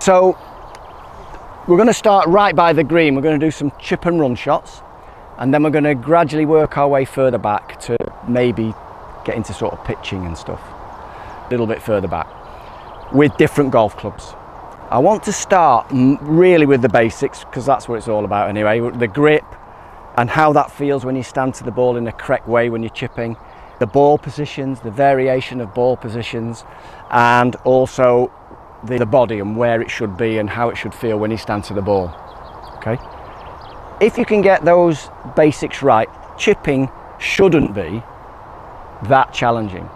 So we're going to start right by the green. We're going to do some chip and run shots, and then we're going to gradually work our way further back to maybe get into sort of pitching and stuff a little bit further back with different golf clubs. I want to start really with the basics, because that's what it's all about anyway. The grip and how that feels when you stand to the ball in the correct way when you're chipping, the ball positions, the variation of ball positions, and also the body and where it should be and how it should feel when you stand to the ball. Okay, if you can get those basics right, chipping shouldn't be that challenging.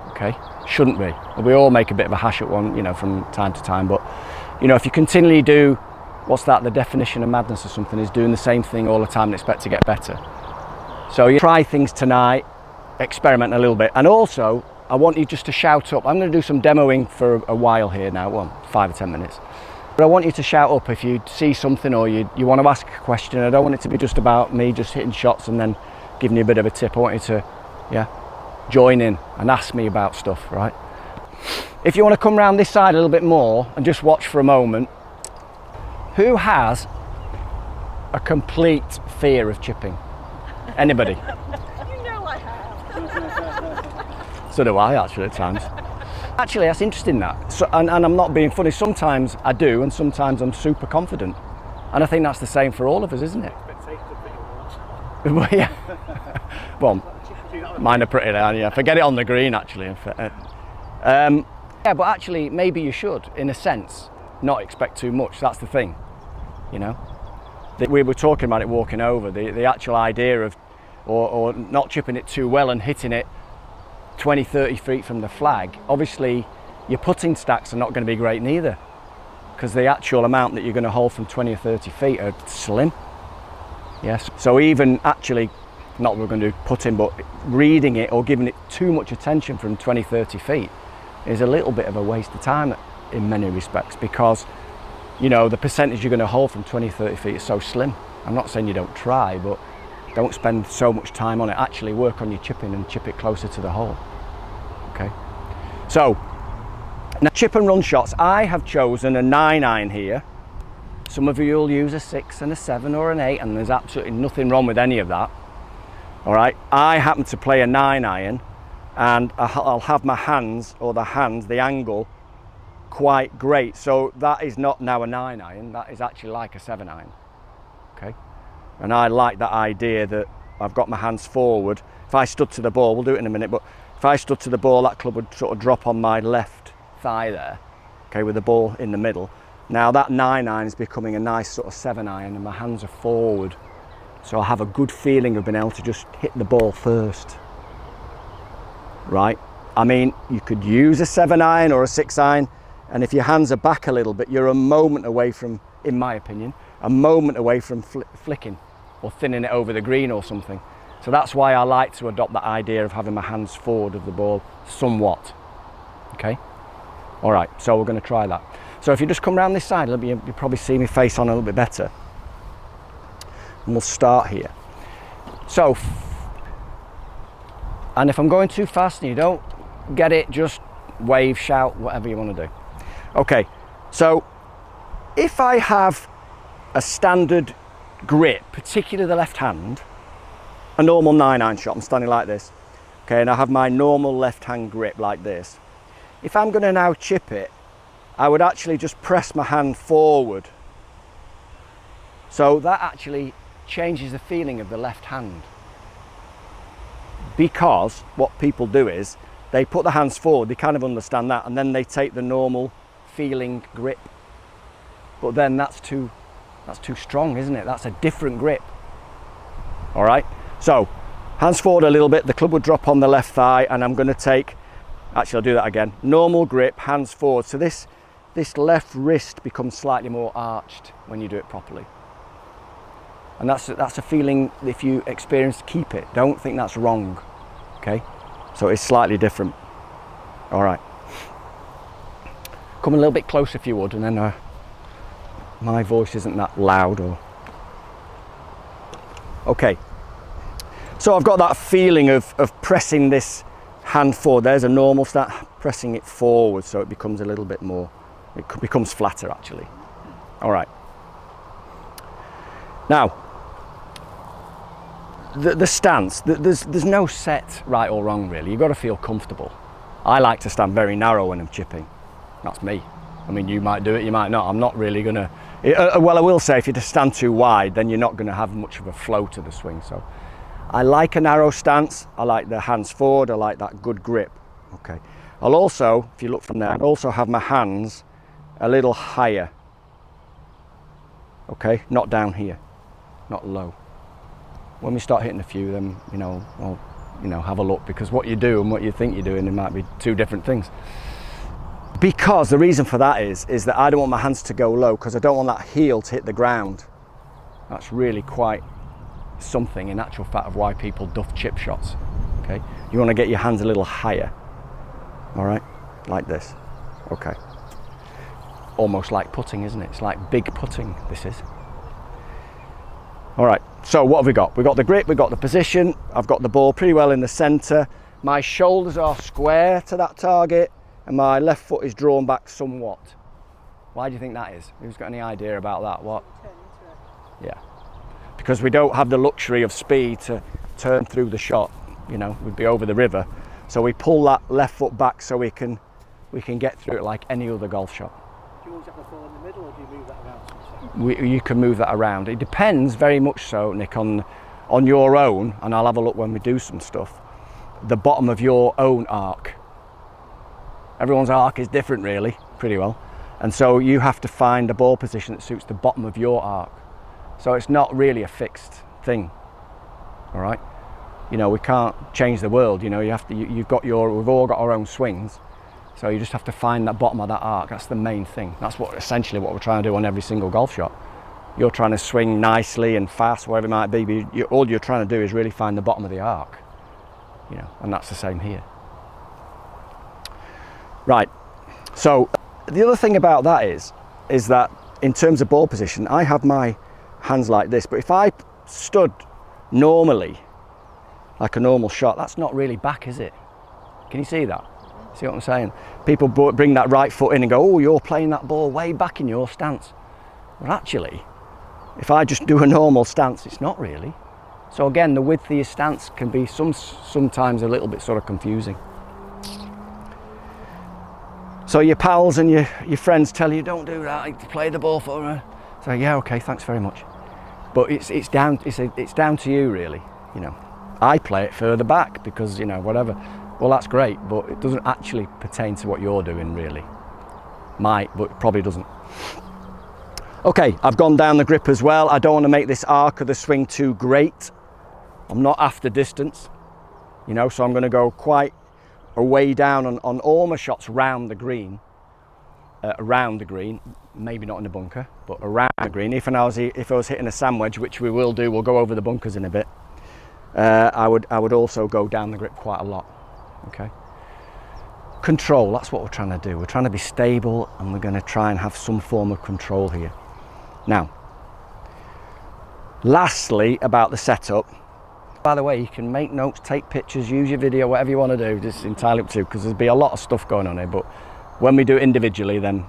Okay, shouldn't be. We all make a bit of a hash at one, from time to time, but if you continually do, what's that, the definition of madness or something, is doing the same thing all the time and expect to get better. So you try things tonight, experiment a little bit, and also I want you just to shout up. I'm going to do some demoing for a while here now, well, 5 or 10 minutes. But I want you to shout up if you see something or you want to ask a question. I don't want it to be just about me just hitting shots and then giving you a bit of a tip. I want you to, join in and ask me about stuff, right? If you want to come around this side a little bit more and just watch for a moment, who has a complete fear of chipping? Anybody? I have. So do I, actually, at times. Actually, that's interesting, that. So, and I'm not being funny. Sometimes I do, and sometimes I'm super confident. And I think that's the same for all of us, isn't it? Well, yeah. Well, mine are pretty down, yeah. Forget it on the green, actually. Yeah, but actually, maybe you should, in a sense, not expect too much. That's the thing, We were talking about it walking over, the actual idea of, or not chipping it too well and hitting it 20, 30 feet from the flag. Obviously, your putting stacks are not going to be great neither, because the actual amount that you're going to hold from 20 or 30 feet are slim. Yes. So even actually, not we're going to do putting, but reading it or giving it too much attention from 20, 30 feet is a little bit of a waste of time in many respects, because the percentage you're going to hold from 20, 30 feet is so slim. I'm not saying you don't try, but don't spend so much time on it. Actually work on your chipping and chip it closer to the hole. Okay, so now chip and run shots. I have chosen a 9-iron here. Some of you will use a 6 and a 7 or an 8, and there's absolutely nothing wrong with any of that. All right, I happen to play a 9-iron, and I'll have my hands, or the angle, quite great. So that is not now a 9-iron, that is actually like a 7-iron. Okay, and I like that idea that I've got my hands forward. If I stood to the ball, we'll do it in a minute, but if I stood to the ball, that club would sort of drop on my left thigh there, okay, with the ball in the middle. Now that 9-iron is becoming a nice sort of 7-iron, and my hands are forward. So I have a good feeling of being able to just hit the ball first. Right? I mean, you could use a 7-iron or a 6-iron, and if your hands are back a little bit, you're a moment away from, in my opinion, a moment away from flicking or thinning it over the green or something. So that's why I like to adopt that idea of having my hands forward of the ball somewhat. Okay? All right, so we're going to try that. So if you just come around this side, you'll probably see me face on a little bit better. And we'll start here. So, and if I'm going too fast and you don't get it, just wave, shout, whatever you want to do. Okay, so if I have a standard grip, particularly the left hand, a normal 9-iron shot, I'm standing like this, okay, and I have my normal left hand grip like this. If I'm going to now chip it, I would actually just press my hand forward. So that actually changes the feeling of the left hand, because what people do is they put the hands forward, they kind of understand that, and then they take the normal feeling grip, but then that's too strong, isn't it? That's a different grip. All right, so hands forward a little bit, the club would drop on the left thigh, and I'm going to take, actually I'll do that again, normal grip, hands forward, so this left wrist becomes slightly more arched when you do it properly. And that's a feeling, if you experience, keep it. Don't think that's wrong, okay? So it's slightly different. All right. Come a little bit closer if you would, and then my voice isn't that loud. Okay. So I've got that feeling of pressing this hand forward. There's a normal start, pressing it forward so it becomes a little bit more It becomes flatter actually. All right. Now, the stance, there's no set right or wrong really. You've got to feel comfortable. I like to stand very narrow when I'm chipping. That's me. I mean, you might do it, you might not. I'm not really going to... well, I will say, if you just stand too wide, then you're not going to have much of a flow to the swing. So I like a narrow stance. I like the hands forward. I like that good grip. Okay. I'll also, if you look from there, I'll also have my hands a little higher. Okay, not down here, not low. When we start hitting a few, then, you know, well, you know, have a look, because what you do and what you think you're doing, it might be two different things. Because the reason for that is that I don't want my hands to go low, because I don't want that heel to hit the ground. That's really quite something in actual fact of why people duff chip shots. Okay, you want to get your hands a little higher. All right, like this. Okay. Almost like putting, isn't it? It's like big putting, this is. All right, so what have we got? We've got the grip, we've got the position. I've got the ball pretty well in the center. My shoulders are square to that target, and my left foot is drawn back somewhat. Why do you think that is? Who's got any idea about that? What? Yeah, because we don't have the luxury of speed to turn through the shot. You know, we'd be over the river. So we pull that left foot back so we can get through it like any other golf shot. Do you always have the ball in the middle, or do you move that around? You can move that around. It depends very much so, Nick, on your own, and I'll have a look when we do some stuff, the bottom of your own arc. Everyone's arc is different really, pretty well. And so you have to find a ball position that suits the bottom of your arc. So it's not really a fixed thing, all right? You know, we can't change the world, you know, we've all got our own swings. So you just have to find that bottom of that arc. That's the main thing. That's essentially what we're trying to do on every single golf shot. You're trying to swing nicely and fast, whatever it might be, but all you're trying to do is really find the bottom of the arc, you know, and that's the same here. Right, so the other thing about that is that in terms of ball position, I have my hands like this, but if I stood normally, like a normal shot, that's not really back, is it? Can you see that? See what I'm saying? People bring that right foot in and go, oh, you're playing that ball way back in your stance. But actually, if I just do a normal stance, it's not really. So again, the width of your stance can be sometimes a little bit sort of confusing. So your pals and your friends tell you, don't do that, play the ball for her. So yeah, okay, thanks very much. But it's down to you really, you know. I play it further back because, you know, whatever. Well, that's great, but it doesn't actually pertain to what you're doing really. Might, but probably doesn't. Okay, I've gone down the grip as well. I don't want to make this arc of the swing too great. I'm not after distance, you know, so I'm going to go quite a way down on all my shots around the green, maybe not in the bunker, but around the green. If I was hitting a sand wedge, which we will do, we'll go over the bunkers in a bit. I would also go down the grip quite a lot. Okay. Control, that's what we're trying to do. We're trying to be stable, and we're going to try and have some form of control here. Now, lastly, about the setup. By the way, you can make notes, take pictures, use your video, whatever you want to do. This is entirely up to you, because there'll be a lot of stuff going on here, but when we do it individually, then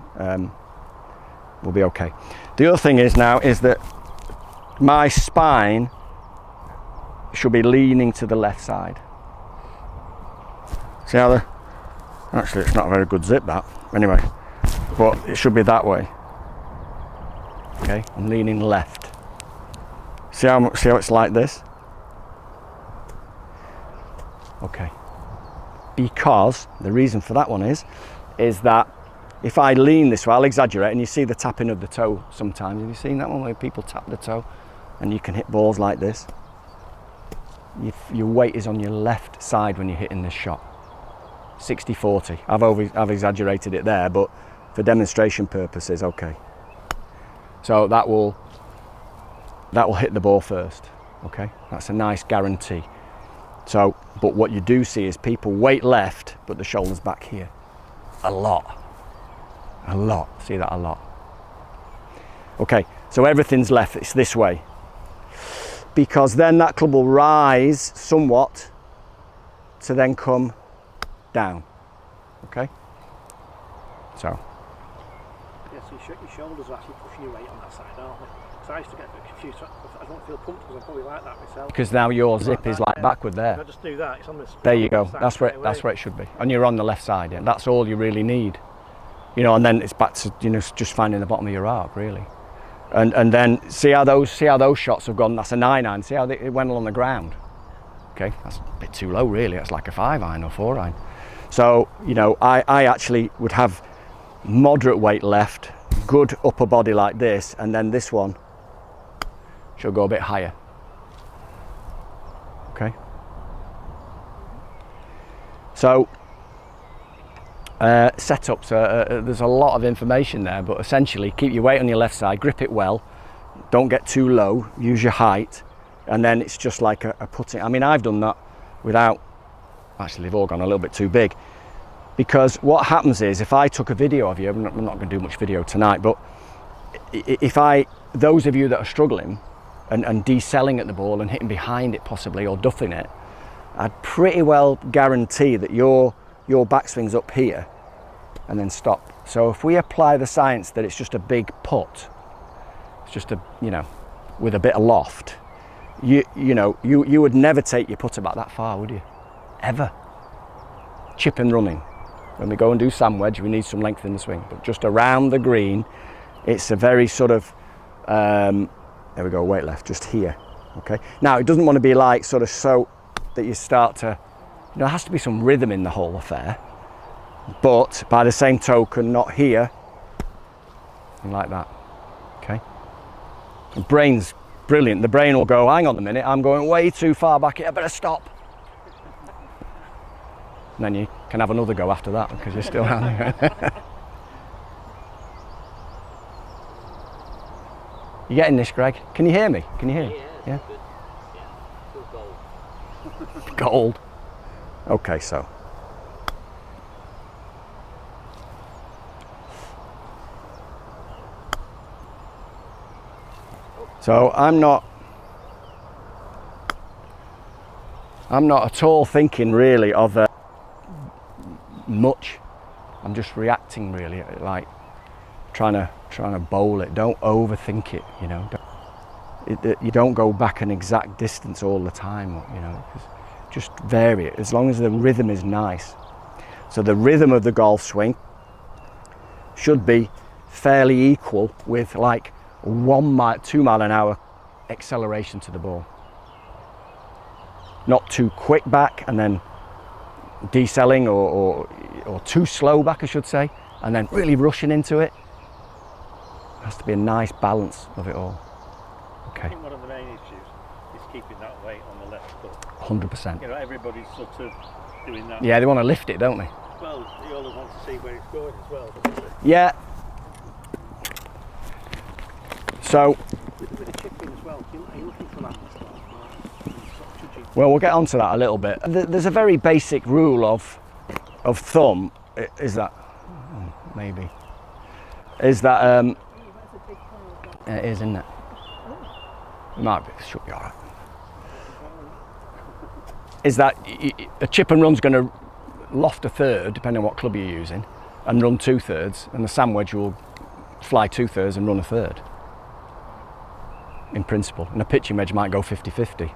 we'll be okay. The other thing is that my spine should be leaning to the left side. See how actually it's not a very good zip that, anyway, but it should be that way. Okay, I'm leaning left. See how it's like this? Okay. Because the reason for that one is that if I lean this way, I'll exaggerate, and you see the tapping of the toe sometimes. Have you seen that one where people tap the toe and you can hit balls like this? Your weight is on your left side when you're hitting this shot. 60-40. I've exaggerated it there, but for demonstration purposes, okay. So that will hit the ball first. Okay, that's a nice guarantee. So, but what you do see is people weight left, but the shoulders back here. A lot. See that a lot. Okay, so everything's left. It's this way. Because then that club will rise somewhat to then come down. Okay? So, so your shoulders are actually pushing your weight on that side, aren't they? So I used to get a bit confused. I don't feel pumped because I'm probably like that myself. Because now your zip is like backward there. If I just do that, it's on this. There you go. That's where it should be. And you're on the left side. Yeah. That's all you really need. You know, and then it's back to, you know, just finding the bottom of your arc really. And then see how those shots have gone. That's a 9-iron. See how it went along the ground. Okay, that's a bit too low really. That's like a 5-iron or 4-iron. So, you know, I actually would have moderate weight left, good upper body like this, and then this one should go a bit higher. Okay. So setups, there's a lot of information there, but essentially keep your weight on your left side, grip it well, don't get too low, use your height, and then it's just like a putting. I mean, I've done that without, actually they've all gone a little bit too big, because what happens is if I took a video of you, I'm not going to do much video tonight, but if those of you that are struggling and decelling at the ball and hitting behind it possibly or duffing it, I'd pretty well guarantee that your backswing's up here and then stop. So if we apply the science that it's just a big putt, it's just a, you know, with a bit of loft, you would never take your putter back that far, would you? Ever. Chip and running. When we go and do sand wedge, we need some length in the swing, but just around the green, it's a very sort of, there we go, weight left, just here, okay? Now, it doesn't want to be like sort of so that you start to, you know, there has to be some rhythm in the whole affair, but by the same token, not here, and like that, okay? The brain's brilliant. The brain will go, hang on a minute, I'm going way too far back here, I better stop. And then you can have another go after that because you're still around there. You getting this, Greg? Can you hear me? Can you hear me? Yeah? Good. Yeah. Gold. Gold. Okay, so. So I'm not at all thinking really of much. I'm just reacting really, like trying to bowl it. Don't overthink it, you know. You don't go back an exact distance all the time, you know. Just vary it as long as the rhythm is nice. So the rhythm of the golf swing should be fairly equal with like 1 mile, 2 mile an hour acceleration to the ball. Not too quick back and then decelling or too slow back, I should say, and then really rushing into it. It has to be a nice balance of it all. Okay. I think one of the main issues is keeping that weight on the left foot. 100%. You know, everybody's sort of doing that. Yeah, they want to lift it, don't they? Well, they always want to see where it's going as well, don't they? Yeah. So. With the chipping as well, are you looking for that? Well, we'll get onto that a little bit. There's a very basic rule of thumb. Is that maybe? Is that it is, isn't it? It might be. It should be all right. Is that a chip and run's going to loft a third, depending on what club you're using, and run 2/3, and the sand wedge will fly 2/3 and run a third. In principle, and a pitching wedge might go 50-50.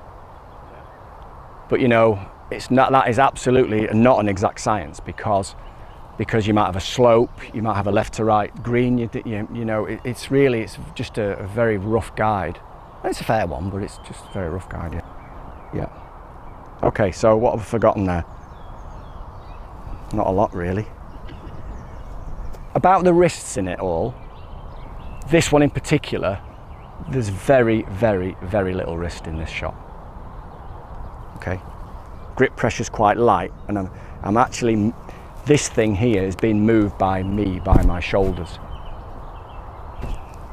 But you know, it's not. That is absolutely not an exact science because you might have a slope, you might have a left to right green. You know, it's just a very rough guide. It's a fair one, but it's just a very rough guide. Yeah. Yeah. Okay, so what have I forgotten there? Not a lot really. About the wrists in it all. This one in particular, there's very, very, very little wrist in this shot. Okay, grip pressure's quite light, and I'm actually, this thing here is being moved by me, by my shoulders.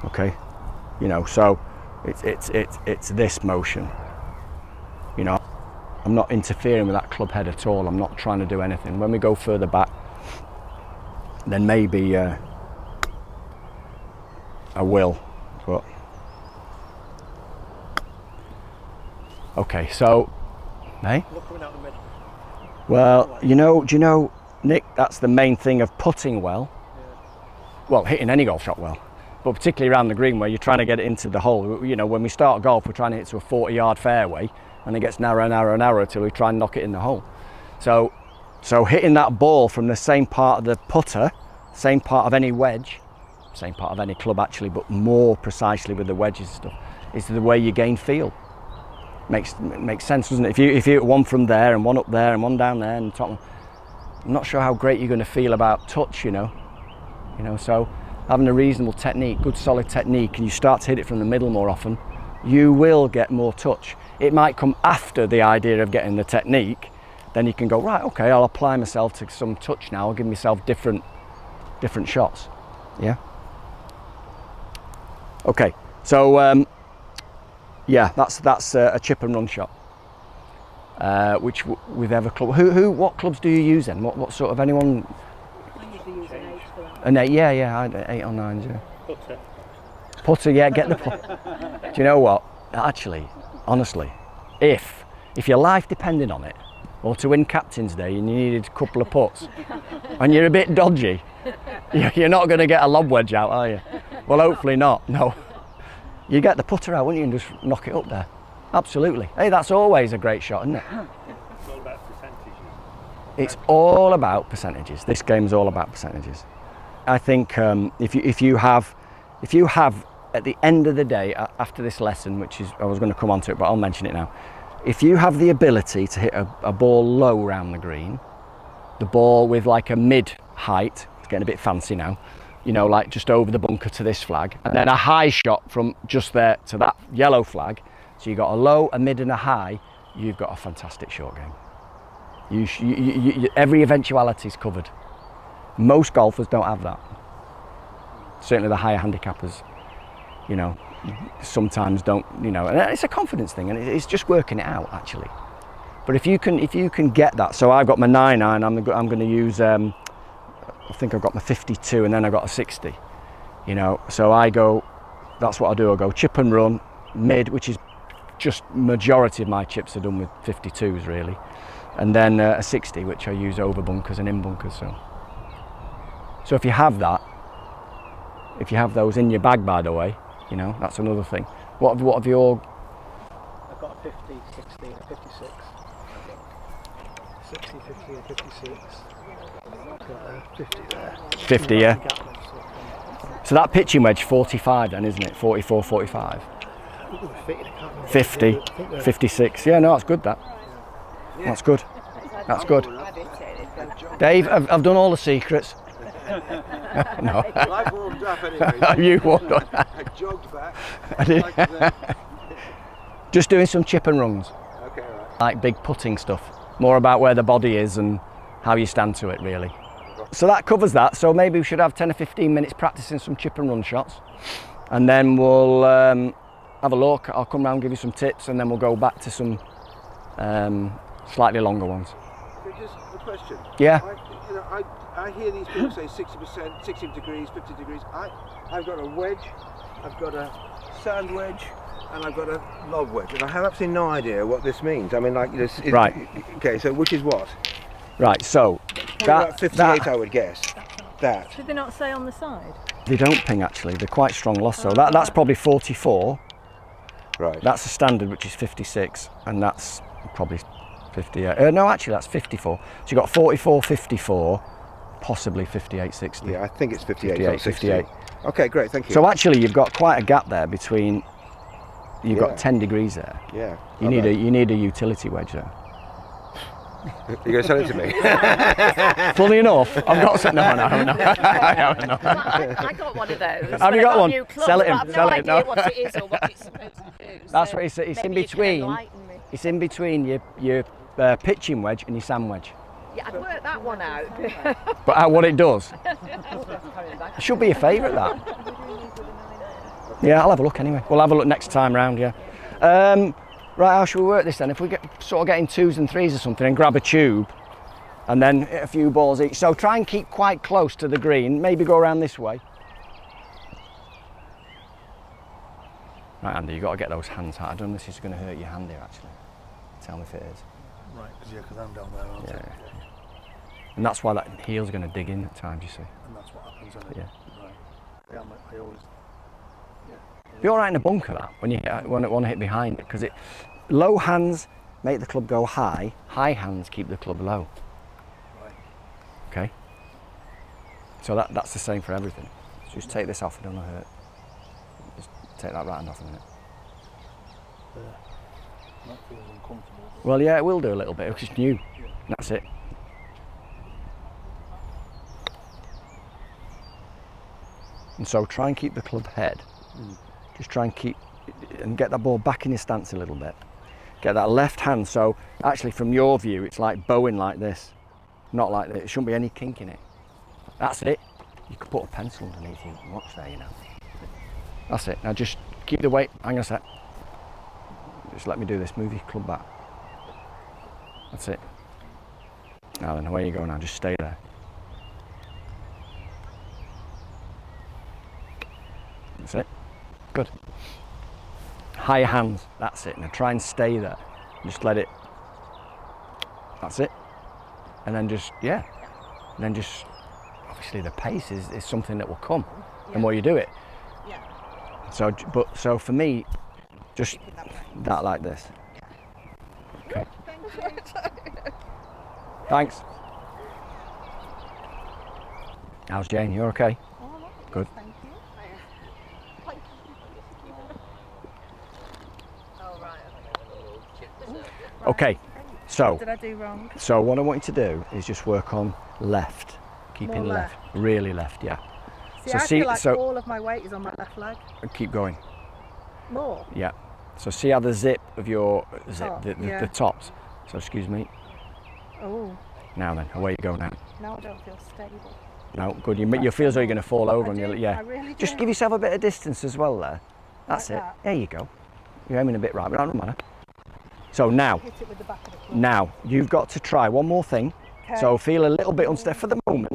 Okay, you know, so it's this motion. You know, I'm not interfering with that club head at all. I'm not trying to do anything. When we go further back, then maybe I will, but okay, so. Hey? Well, do you know, Nick, that's the main thing of putting well. well, hitting any golf shot well, but particularly around the green where you're trying to get it into the hole. You know, when we start golf, we're trying to hit to a 40-yard fairway, and it gets narrower, narrower, narrower till we try and knock it in the hole. So hitting that ball from the same part of the putter, same part of any wedge, same part of any club actually, but more precisely with the wedges and stuff, is the way you gain feel. Makes sense, doesn't it? If you hit one from there and one up there and one down there and top, I'm not sure how great you're going to feel about touch, you know. So having a reasonable technique, good solid technique, and you start to hit it from the middle more often, you will get more touch. It might come after the idea of getting the technique. Then you can go, right, okay, I'll apply myself to some touch now. I'll give myself different shots. Yeah. Okay. So yeah, that's a chip and run shot. Which with every club. What clubs do you use then? What sort of anyone? I usually use an 8 for that. An 8, yeah. I had 8 or 9s, yeah. Putter, yeah. Get the putter. Do you know what? Actually, honestly, if your life depended on it, or to win Captain's Day and you needed a couple of putts, and you're a bit dodgy, you're not going to get a lob wedge out, are you? Well, hopefully not. No. You get the putter out, wouldn't you, and just knock it up there. Absolutely. Hey, that's always a great shot, isn't it? It's all about percentages. It's all about percentages. This game's all about percentages. I think if you have at the end of the day, after this lesson, which is, I was going to come on to it, but I'll mention it now. If you have the ability to hit a ball low round the green, the ball with like a mid height, it's getting a bit fancy now, you know, like just over the bunker to this flag, and then a high shot from just there to that yellow flag. So you've got a low, a mid and a high, you've got a fantastic short game. Every eventuality is covered. Most golfers don't have that. Certainly the higher handicappers, you know, sometimes don't, you know, and it's a confidence thing, and it's just working it out actually. But if you can get that, so I've got my 9-iron, I'm going to use, I think I've got my 52 and then I've got a 60, you know, so that's what I do, I go chip and run, mid, which is just majority of my chips are done with 52s really, and then a 60, which I use over bunkers and in bunkers. So if you have that, if you have those in your bag, by the way, you know, that's another thing. What have you all? I've got a 50, 60 and a 56. 60, 50 and 56. I've got a 50 there. 50, yeah. So that pitching wedge 45 then, isn't it? 44, 45. 50, 56. Yeah, no, that's good, that. That's good. That's good. Dave, I've done all the secrets. No. Well, I've warmed up anyway. You warmed up. I jogged back. I did. Just doing some chip and runs. Okay, right. Like big putting stuff. More about where the body is and how you stand to it, really. So that covers that. So maybe we should have 10 or 15 minutes practicing some chip and run shots. And then we'll have a look. I'll come round, give you some tips, and then we'll go back to some slightly longer ones. Okay, just a question. Yeah. I hear these people say 60%, 60 degrees, 50 degrees. I've got a wedge, I've got a sand wedge, and I've got a lob wedge, and I have absolutely no idea what this means. I mean, like this. Right. Okay, so which is what? Right. So About 58, I would guess. That. Did they not say on the side? They don't ping actually. They're quite strong loss. So that's probably 44. Right. That's a standard, which is 56, and that's probably 58. No, actually, that's 54. So you've got 44, 54, possibly 58, 60. Yeah, I think it's 58. 58, 58. Okay, great, thank you. So actually, you've got quite a gap there between. You've got 10 degrees there. Yeah. You need a utility wedge there. You're going to sell it to me? Funny enough, I've got some. No. I haven't, no. Well, I got one of those. Have you got one? New clubs, Sell it but him, I've sell no it, idea no. what it is or what it's supposed to do. That's So what it's in maybe you can between. enlighten me. It's in between your pitching wedge and your sand wedge. Yeah, I'd work that one out. But what it does, it should be your favourite, that. Yeah, I'll have a look anyway. We'll have a look next time round, yeah. Right, how should we work this then? If we sort of get in 2s and 3s or something and grab a tube and then hit a few balls each. So try and keep quite close to the green, maybe go around this way. Right, Andy, you've got to get those hands high. I don't know if this is going to hurt your hand here, actually. Tell me if it is. Right, because I'm down there, aren't I? And that's why that heel's going to dig in at times, you see. And that's what happens, isn't it? Yeah. Right. Yeah, I always. Be all right in a bunker that when you want to hit behind it, because low hands make the club go high. High hands keep the club low. Right. Okay. So that's the same for everything. So just take this off. It don't hurt. Just take that right hand off a minute. That feels uncomfortable. Well, yeah, it will do a little bit. It's just new. Yeah. That's it. And so try and keep the club head. Just try and keep and get that ball back in your stance a little bit. Get that left hand, so actually from your view it's like bowing like this, not like this. There shouldn't be any kink in it. That's it. You could put a pencil underneath you and watch there, you know. That's it. Now just keep the weight. Hang on a sec. Just let me do this. Move your club back. That's it. Now then, away you go now. Just stay there. That's it. Good. Higher hands. That's it. Now try and stay there. Just let it. That's it. And then just, yeah. And then just, obviously the pace is something that will come the more you do it. Yeah. So for me, just that like this. Okay. Thanks. How's Jane? You okay? Good. Thank you. Oh, right. Okay. So What did I do wrong? So what I want you to do is just work on left, keeping More left, really left, yeah. See, So I see- feel like so- all of my weight is on my left leg. And keep going, More. yeah. So see how the zip of your Top, the yeah. tops. So excuse me. Oh, Now then, away you go now. now I don't feel stable. No, good. You feel as though you're going to fall over, and I you do, yeah. I really Just do. give yourself a bit of distance as well there. That's Like it. that? There you go. You're aiming a bit right, but that doesn't matter. So now, Hit it with the back of the club. now you've got to try one more thing. Okay. So feel a little bit unsteady for the moment.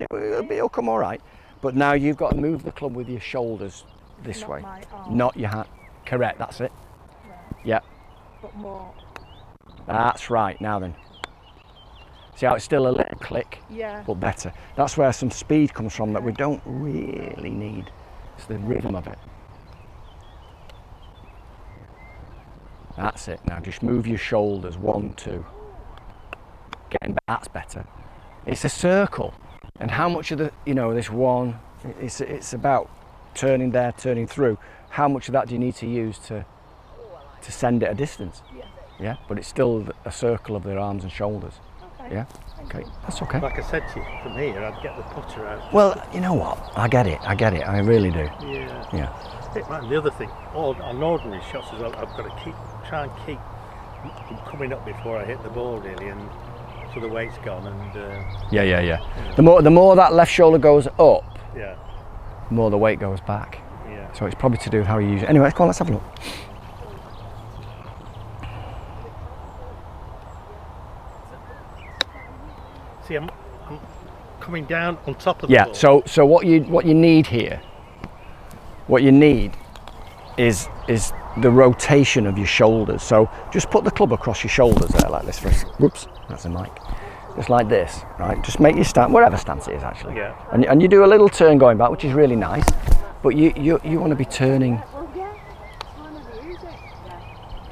It'll come all right. But now you've got to move the club with your shoulders this Not way, my arm. not your hand. Correct. That's it. Right. Yeah. But more. That's right. Now then. See how it's still a little click, Yeah. but better. That's where some speed comes from that we don't really need. It's the rhythm of it. That's it. Now just move your shoulders. 1, 2. Getting back. That's better. It's a circle, and how much of the this one? It's about turning there, turning through. How much of that do you need to use to send it a distance? Yeah. Yeah, but it's still a circle of their arms and shoulders. Okay. Yeah. Okay. That's okay. Like I said to you, from here, I'd get the putter out. Well, you know what? I get it. I really do. Yeah. Yeah. The other thing, on ordinary shots as well, I've got to try and keep coming up before I hit the ball really, and so the weight's gone, and Yeah. The more that left shoulder goes up, yeah, the more the weight goes back. yeah. So it's probably to do with how you use it. Anyway, come on, let's have a look. See, I'm coming down on top of the Yeah. ball. So what you need here, what you need is the rotation of your shoulders. So just put the club across your shoulders there like this. Whoops, that's a mic. Just like this, right? Just make your stance, whatever stance it is actually. Yeah. And you do a little turn going back, which is really nice. But you want to be turning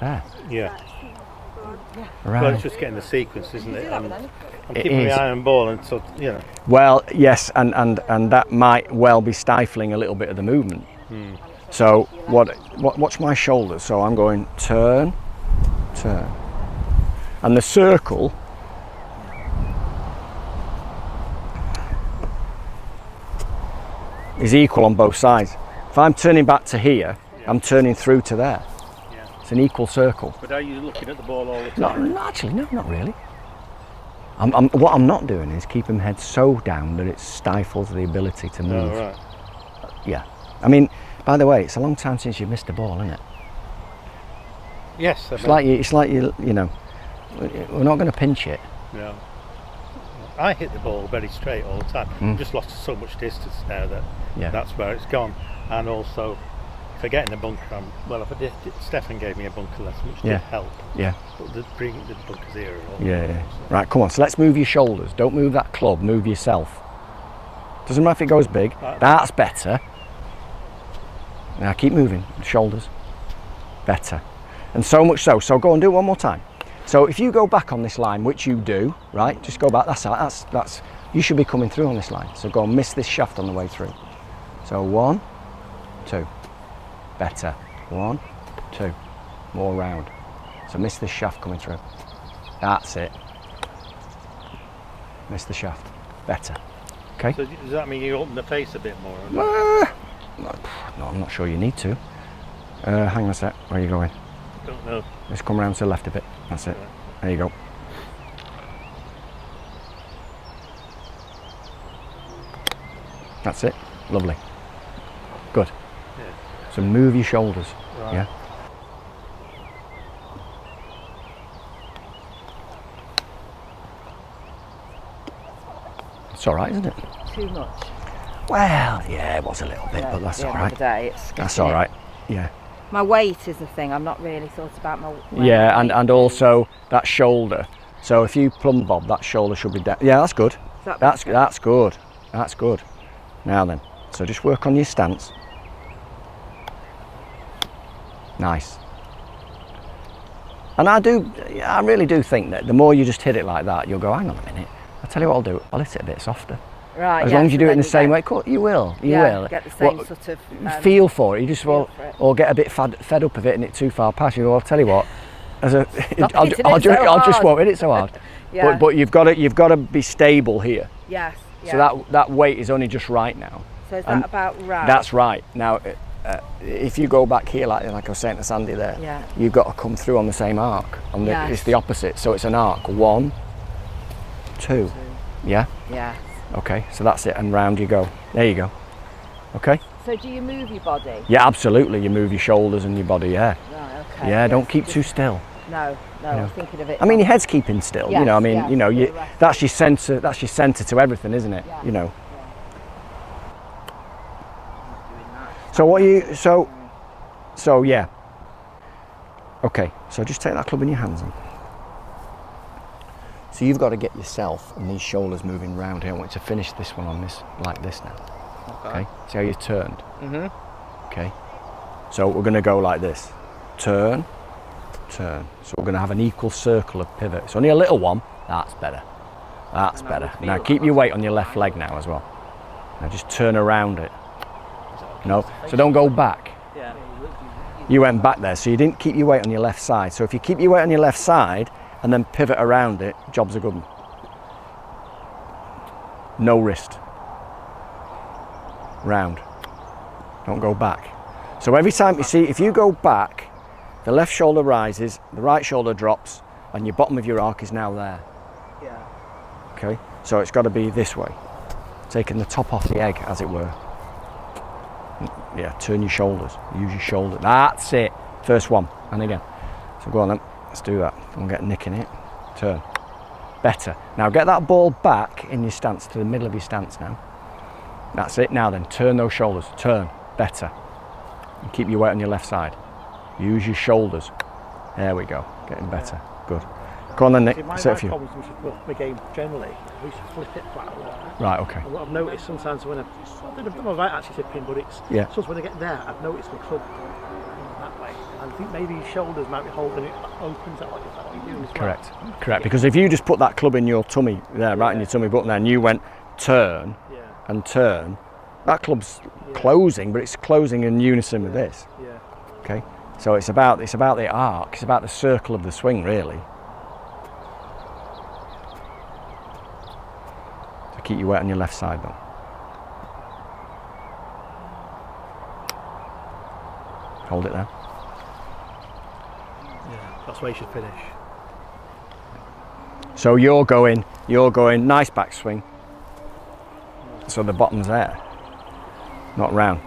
there, Yeah. around. Well, it's just getting the sequence, isn't it? I'm It keeping is. my iron ball, and so Well, yes, and that might well be stifling a little bit of the movement. So watch my shoulders. So I'm going turn, and the circle is equal on both sides. If I'm turning back to here, I'm turning through to there. Yeah. It's an equal circle. But are you looking at the ball all the time? No, actually, no, not really. What I'm not doing is keeping my head so down that it stifles the ability to move. Oh, right. Yeah. I mean, by the way, it's a long time since you've missed a ball, isn't it? Yes. It's like you know, we're not going to pinch it. No. I hit the ball very straight all the time. Just lost so much distance now that Yeah. that's where it's gone. And also, if I get in the bunker, Stefan gave me a bunker lesson, which Yeah. did help. Yeah. But the bunkers here are all. Yeah. Right, come on. So let's move your shoulders. Don't move that club. Move yourself. Doesn't matter if it goes big. Right. That's better. Now keep moving, shoulders, better. And so much so, so go and do it one more time. So if you go back on this line, which you do, right, just go back, that's you should be coming through on this line. So go and miss this shaft on the way through. So 1, 2, better, 1, 2, more round. So miss this shaft coming through. That's it. Miss the shaft, better. Okay. So does that mean you open the face a bit more? No, I'm not sure you need to. Hang on a sec, where are you going? Don't know. Just come around to the left a bit, that's it. Right. There you go. That's it, lovely. Good. Yeah. So move your shoulders, Right. yeah? It's all right, isn't it? Too much. Well, yeah, it was a little bit, Yeah, but that's the all end of right. the day, it's That's getting all it. right, yeah. My weight is the thing. I've not really thought about my weight. Yeah, and also that shoulder. So if you plumb bob, that shoulder should be down. Yeah, that's good. That's good. That's good. Now then, so just work on your stance. Nice. And I really do think that the more you just hit it like that, you'll go, hang on a minute. I'll tell you what I'll do. I'll hit it a bit softer. Right. As yeah, long as you so do it then in the you same get- way, you will. You yeah, will. get the same Well, sort of feel for it. You just feel well, for it. or get a bit fed up of it and it too far past you. Well, I'll tell you what. As a, Stop I'll hitting it so just hard. won't hit it so hard. Yeah. But you've got to be stable here. Yes. Yeah. So that weight is only just right now. So is and that about right? That's right. Now, if you go back here, like I was saying to Sandy there, Yeah. you've got to come through on the same arc. Yes. It's the opposite. So it's an arc. 1, 2. Yeah. Yeah. Okay. So that's it, and round you go. There you go. Okay. So do you move your body? Yeah, absolutely. You move your shoulders and your body. Yeah. Right. Okay. Yeah. yes. Don't keep too still. No. No. I was thinking of it. I mean, your head's keeping still. Yes, you know. I mean, yeah, you know, the rest. that's your center. That's your center to everything, isn't it? Yeah. You know. So what you so yeah. Okay, so just take that club in your hands then. So you've got to get yourself and these shoulders moving round here. I want you to finish this one on this like this now. Okay. See how you turned? Okay. So we're going to go like this. Turn, turn. So we're going to have an equal circle of pivot. It's only a little one. That's better. That's better. Now keep your weight on your left leg now as well. Now just turn around it. No, so don't go back. Yeah. You went back there, so you didn't keep your weight on your left side. So if you keep your weight on your left side and then pivot around it, job's a good one. No wrist. Round. Don't go back. So every time you see, if you go back, the left shoulder rises, the right shoulder drops, and your bottom of your arc is now there. Yeah. Okay, so it's got to be this way, taking the top off the egg, as it were. Yeah, turn your shoulders, use your shoulder. That's it. First one, and again. So go on then, let's do that. Don't get nicking it. Turn. Better. Now get that ball back in your stance, to the middle of your stance now. That's it. Now then, turn those shoulders. Turn. Better. And keep your weight on your left side. Use your shoulders. There we go. Getting better. Good. Go on then, Nick. See, my Set a few. problems with my game generally, I used to flip it quite a lot. Right, okay. And what I've noticed sometimes when I'm right actually tipping, but it's Yeah. sometimes when I get there, I've noticed my club that way. And I think maybe your shoulders might be holding it open. Is that what you're doing as well? Correct. Correct. Because if you just put that club in your tummy, there, right in your tummy button, and you went turn Yeah. and turn, that club's closing, but it's closing in unison with this. Yeah. Okay. So it's about the arc. It's about the circle of the swing, really. So keep your weight on your left side, though. Hold it there. Yeah. That's where you should finish. So you're going, nice backswing. So the bottom's there, not round.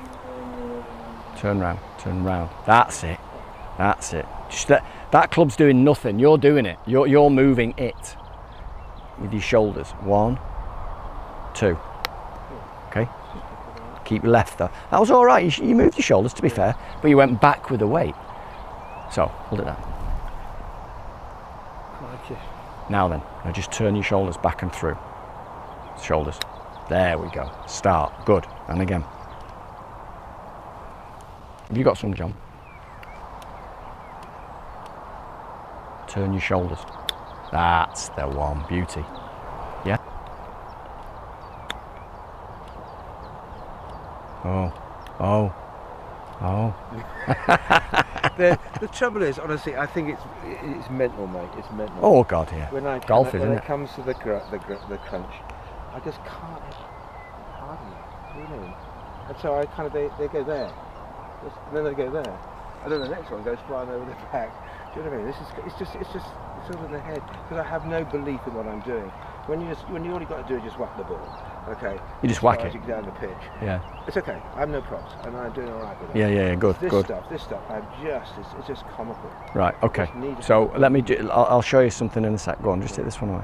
Turn round, turn round. That's it, that's it. Just that club's doing nothing, you're doing it. You're moving it with your shoulders. 1, 2, okay? Keep left though. That was all right, you moved your shoulders to be fair, but you went back with the weight. So, hold it there. Like it. Now then, now just turn your shoulders back and through. Shoulders. There we go. Start. Good. And again. Have you got some, John? Turn your shoulders. That's the one. Beauty. Yeah. Oh. Oh. Oh. The trouble is, honestly, I think it's mental, mate. It's mental. Oh God, yeah. Golf, when isn't it comes to the crunch, I just can't harden it. You know. And so I kind of they go there, and then they go there, and then the next one goes flying over the back. Do you know what I mean? It's just sort of in the head, because I have no belief in what I'm doing. When you all you got to do is just whack the ball, okay? You just whack it. As you go down the pitch. Yeah. It's okay. I have no props, and I'm doing all right with it. Yeah. Good. This Good. stuff, it's just comical. Right. Okay. Just need to- So let me. I'll show you something in a sec. Go on. Just take this one away.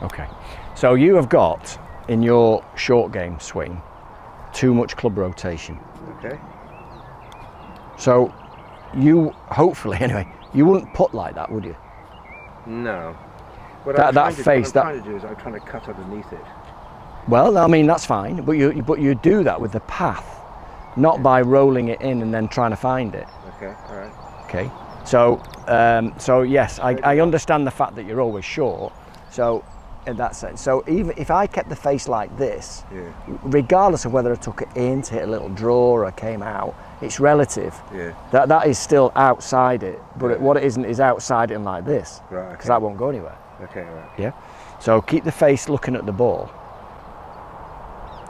Okay. So you have got in your short game swing too much club rotation. Okay. So you hopefully anyway you wouldn't putt like that, would you? No. What That I'm trying face, to do is I'm trying to cut underneath it. Well, I mean that's fine, but you do that with the path, not by rolling it in and then trying to find it. Okay. All right. Okay. So yes, I understand the fact that you're always short. So in that sense, so even if I kept the face like this, Yeah. regardless of whether I took it in to hit a little draw or I came out, it's relative. Yeah. That is still outside it, but what it isn't is outside it and like this, Right. because that won't go anywhere. Okay. All right. Yeah. So keep the face looking at the ball.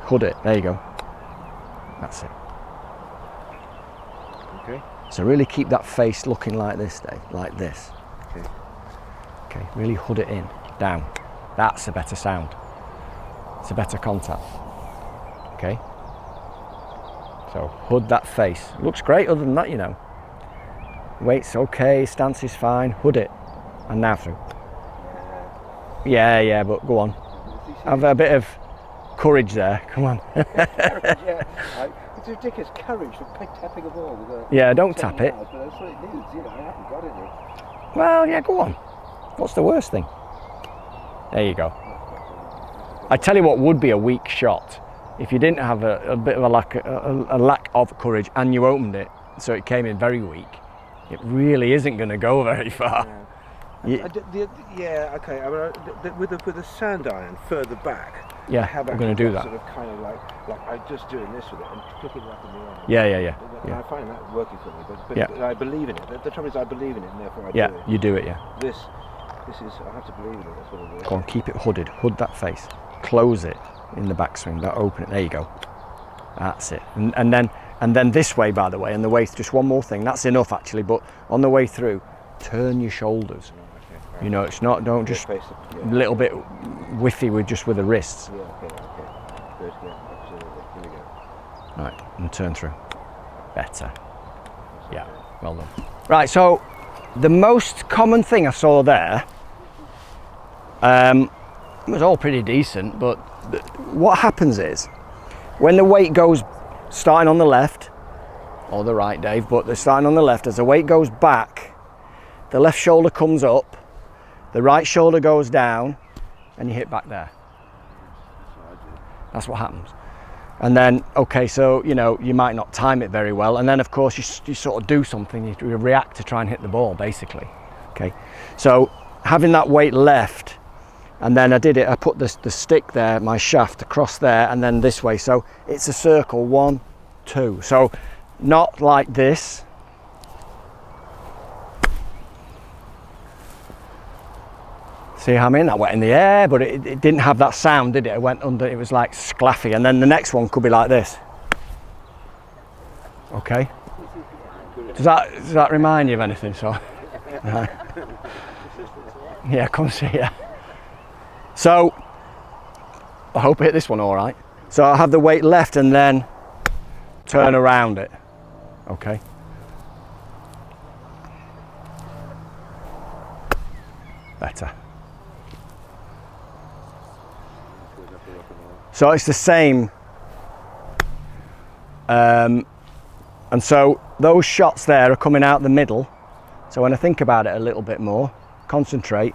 Hood it. There you go. That's it. Okay. So really keep that face looking like this, Dave, like this. Okay. Okay. Really hood it in, down. That's a better sound. It's a better contact. Okay. So hood that face. Looks great other than that, you know. Weight's okay, stance is fine. Hood it. And now through. Yeah, but go on. Have a bit of courage there. Come on. Yeah. It's ridiculous courage for tapping a ball with a. Yeah, don't tap it. But that's what it needs. You know, I haven't got it yet. Well, yeah, go on. What's the worst thing? There you go. I tell you what would be a weak shot if you didn't have a bit of a lack of courage and you opened it, so it came in very weak. It really isn't going to go very far. Yeah. Okay. I mean, with the sand iron further back. Yeah, I have I'm going to do that. Sort of kind of like I'm just doing this with it and flicking it up in the air. Yeah. And I find that working for me, but Yeah. I believe in it. The trouble is, I believe in it, and therefore I Yeah, do it. you do it, yeah. This is, I have to believe in it. That's what it is. Go on, keep it hooded. Hood that face. Close it in the backswing. Don't open it. There you go. That's it. And then this way, by the way, on the way, just one more thing. That's enough actually, but on the way through, turn your shoulders. Okay. You know, it's not. Don't just Face a it, little bit whiffy with the wrists. Yeah. Okay. Good. Yeah. Absolutely. Here we go. Right, and turn through. Better. Yeah. Well done. Right. So, the most common thing I saw there. It was all pretty decent, but what happens is when the weight goes starting on the left or the right, Dave, but they're starting on the left, as the weight goes back, the left shoulder comes up, the right shoulder goes down, and you hit back there. That's what happens. And then, okay, so you know you might not time it very well, and then of course you sort of do something, you react to try and hit the ball, basically. Okay, so having that weight left. And then I put the stick there, my shaft across there, and then this way. So it's a circle, 1, 2. So not like this. See how I mean? That went in the air, but it didn't have that sound, did it? It went under, it was like sclaffy. And then the next one could be like this. Okay. Does that remind you of anything? So, yeah, come see ya. So, I hope I hit this one all right. So I have the weight left and then turn around it. Okay. Better. So it's the same. And so those shots there are coming out the middle. So when I think about it a little bit more, concentrate,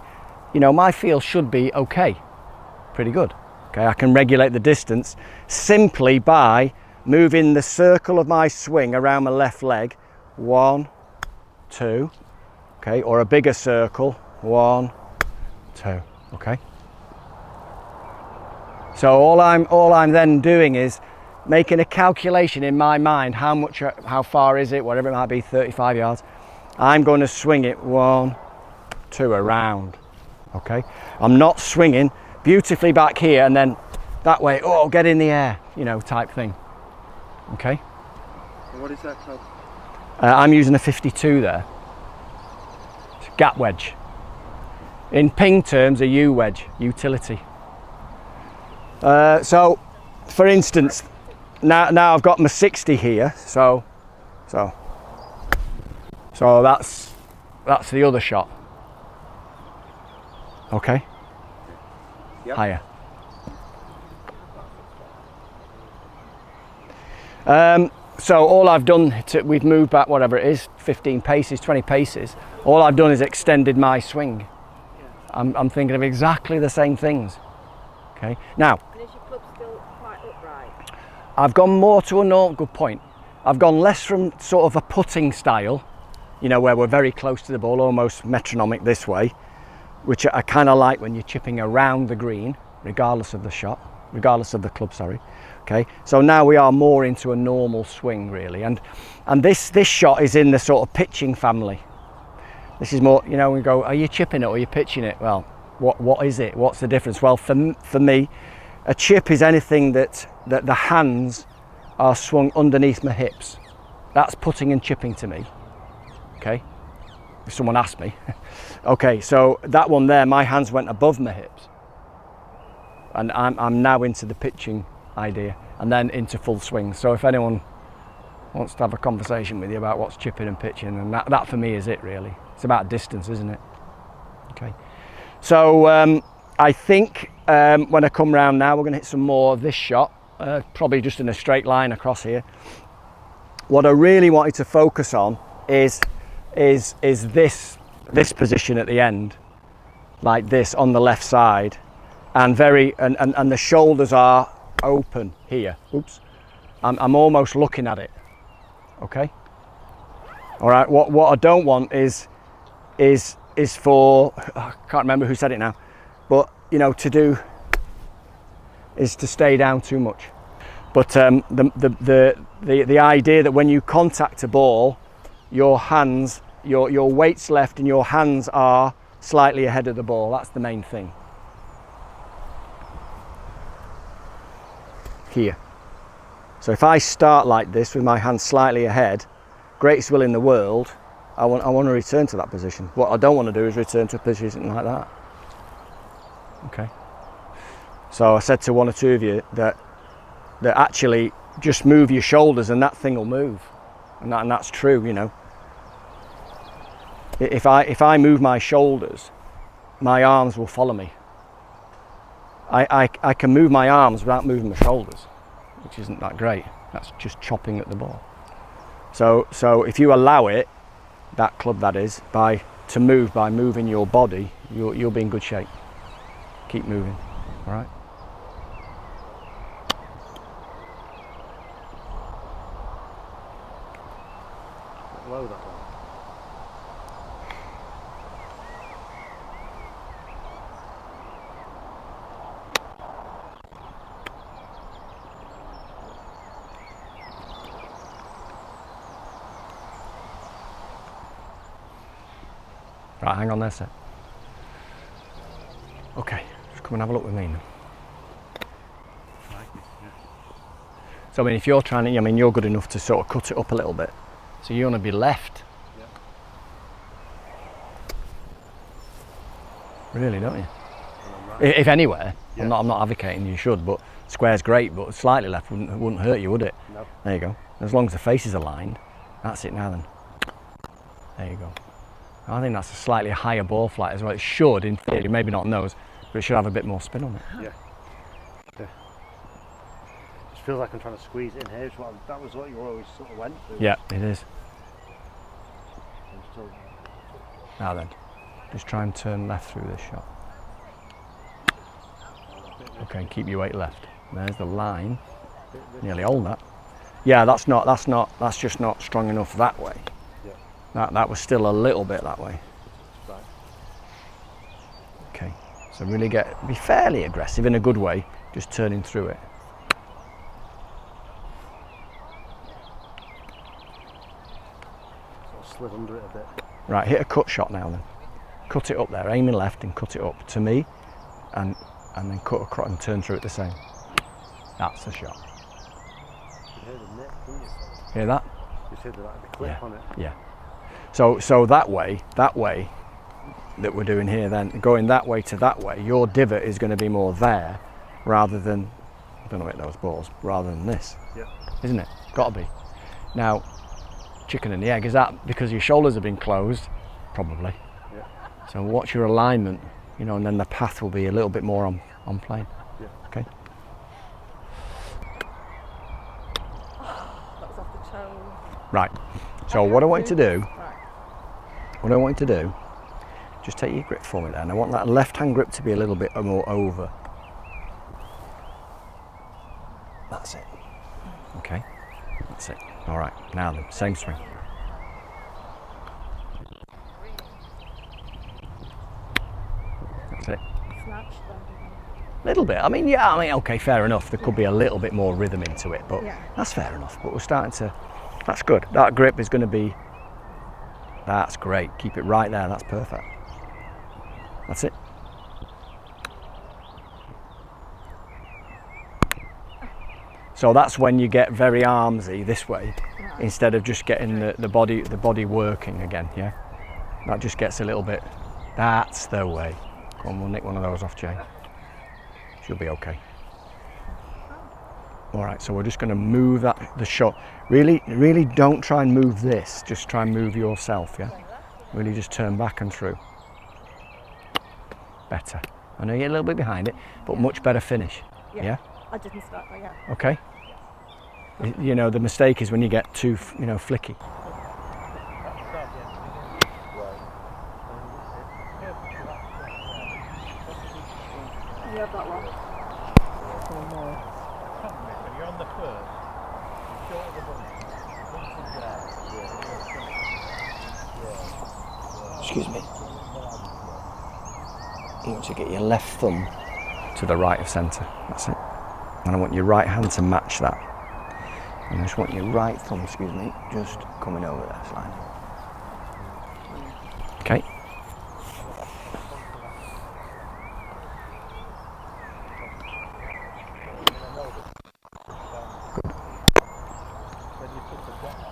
you know, my feel should be okay, pretty good. Okay, I can regulate the distance simply by moving the circle of my swing around my left leg. 1, 2, okay, or a bigger circle. 1, 2, okay. So all I'm then doing is making a calculation in my mind, how far is it, whatever it might be, 35 yards. I'm going to swing it 1, 2 around, okay. I'm not swinging beautifully back here and then that way, oh, get in the air, you know, type thing, okay. And what is that club? I'm using a 52 there. It's a gap wedge. In ping terms, a U wedge, utility. So, for instance, now I've got my 60 here, so that's the other shot. Okay. Yep. Higher. So all I've done, we've moved back whatever it is, 15 paces, 20 paces. All I've done is extended my swing. I'm thinking of exactly the same things. Okay. Now, And is your club still quite upright? I've gone more to a normal, good point. I've gone less from sort of a putting style, you know, where we're very close to the ball, almost metronomic this way, which I kind of like when you're chipping around the green, regardless of the shot, regardless of the club, sorry. Okay, so now we are more into a normal swing really, and this shot is in the sort of pitching family. This is more, you know, we go, are you chipping it or are you pitching it? Well, what is it? What's the difference? Well, for me, a chip is anything that the hands are swung underneath my hips. That's putting and chipping to me. Okay, if someone asked me. Okay, so that one there, my hands went above my hips, and I'm now into the pitching idea, and then into full swing. So if anyone wants to have a conversation with you about what's chipping and pitching, and that for me is it really. It's about distance, isn't it? Okay. So I think when I come round now, we're going to hit some more of this shot, probably just in a straight line across here. What I really wanted to focus on is this position at the end, like this on the left side, and the shoulders are open here. Oops, I'm almost looking at it. Okay. All right. What I don't want is for, I can't remember who said it now, but you know, to stay down too much. But the idea that when you contact a ball, your hands, your weight's left and your hands are slightly ahead of the ball. That's the main thing. Here. So if I start like this with my hands slightly ahead, greatest will in the world, I want to return to that position. What I don't want to do is return to a position like that. Okay. So I said to one or two of you that actually just move your shoulders and that thing will move, and that's true. You know, if I move my shoulders, my arms will follow me. I can move my arms without moving my shoulders, which isn't that great. That's just chopping at the ball. So if you allow it, that club that is, by moving your body, you'll be in good shape. Keep moving, all right? Low that one. Right, hang on there, sir. Okay, just come and have a look with me now. So I mean, if you're trying to, I mean, you're good enough to sort of cut it up a little bit. So you want to be left. Yeah. Really, don't you? Right. If anywhere, Yeah. I'm not advocating you should, but square's great, but slightly left wouldn't hurt you, would it? No. There you go. As long as the faces are aligned, that's it now then. There you go. I think that's a slightly higher ball flight as well. It should, in theory, maybe not on those, but it should have a bit more spin on it. Yeah. Just feels like I'm trying to squeeze it in here. That was what you always sort of went to. Yeah, it is. I'm still, Now then, just try and turn left through this shot. Okay, keep your weight left. There's the line. Nearly hold that. Yeah, that's just not strong enough that way. Yeah. That was still a little bit that way. Right. Okay, so really be fairly aggressive in a good way, just turning through it. Sort of slid under it a bit. Right, hit a cut shot now then. Cut it up there, aiming left and cut it up to me, and then cut across and turn through it the same. That's the shot. You hear the neck, didn't you? Hear that? You hear the clip on it. Yeah. So that way that we're doing here then, going that way to that way, your divot is going to be more there rather than, I don't know what those balls, rather than this. Yeah. Isn't it? Got to be. Now, chicken and the egg, is that because your shoulders have been closed? Probably. Yeah. So watch your alignment, you know, and then the path will be a little bit more on plane. Yeah. Okay. That's off the toe. Right. So what I want you to do, Right. just take your grip for me there, and I want that left hand grip to be a little bit more over. That's it. Okay. That's it. All right. Now then, same swing. That's it. Snatch them. Little bit. I mean, okay, fair enough. There could be a little bit more rhythm into it, but Yeah. that's fair enough. But we're starting to. That's good. That grip is going to be. That's great. Keep it right there. That's perfect. That's it. So that's when you get very armsy this way, instead of just getting the body working again. Yeah. That just gets a little bit. That's the way. Come on, we'll nick one of those off Jane. She'll be okay. All right, so we're just going to move the shot. Really don't try and move this. Just try and move yourself, yeah? Really just turn back and through. Better. I know you're a little bit behind it, but much better finish, yeah? I didn't start by yeah. Okay? You know, the mistake is when you get too, flicky. You have that one. One more. When you're on the first, you're short of the bunch. Excuse me. You want to get your left thumb to the right of centre. That's it. And I want your right hand to match that. And I just want your right thumb, just coming over there slightly. Okay.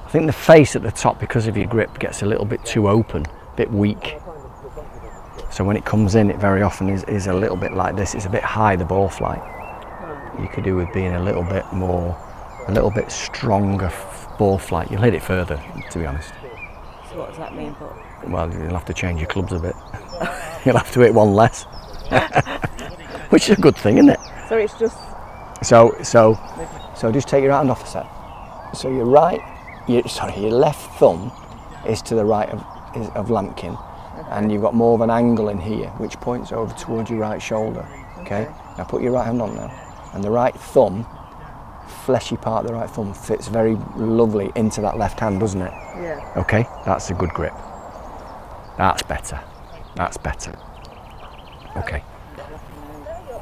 I think the face at the top, because of your grip, gets a little bit too open, a bit weak. So when it comes in, it very often is a little bit like this. It's a bit high, the ball flight. You could do with being a little bit stronger ball flight. You'll hit it further, to be honest. So what does that mean? Well, you'll have to change your clubs a bit. You'll have to hit one less, which is a good thing, isn't it? So it's just. So just take your hand off a set. So your left thumb is to the right of Lampkin, and you've got more of an angle in here, which points over towards your right shoulder. Okay. Now put your right hand on now, and the right thumb, fleshy part of the right thumb, fits very lovely into that left hand, doesn't it? Yeah. Okay, that's a good grip. That's better. That's better. Okay.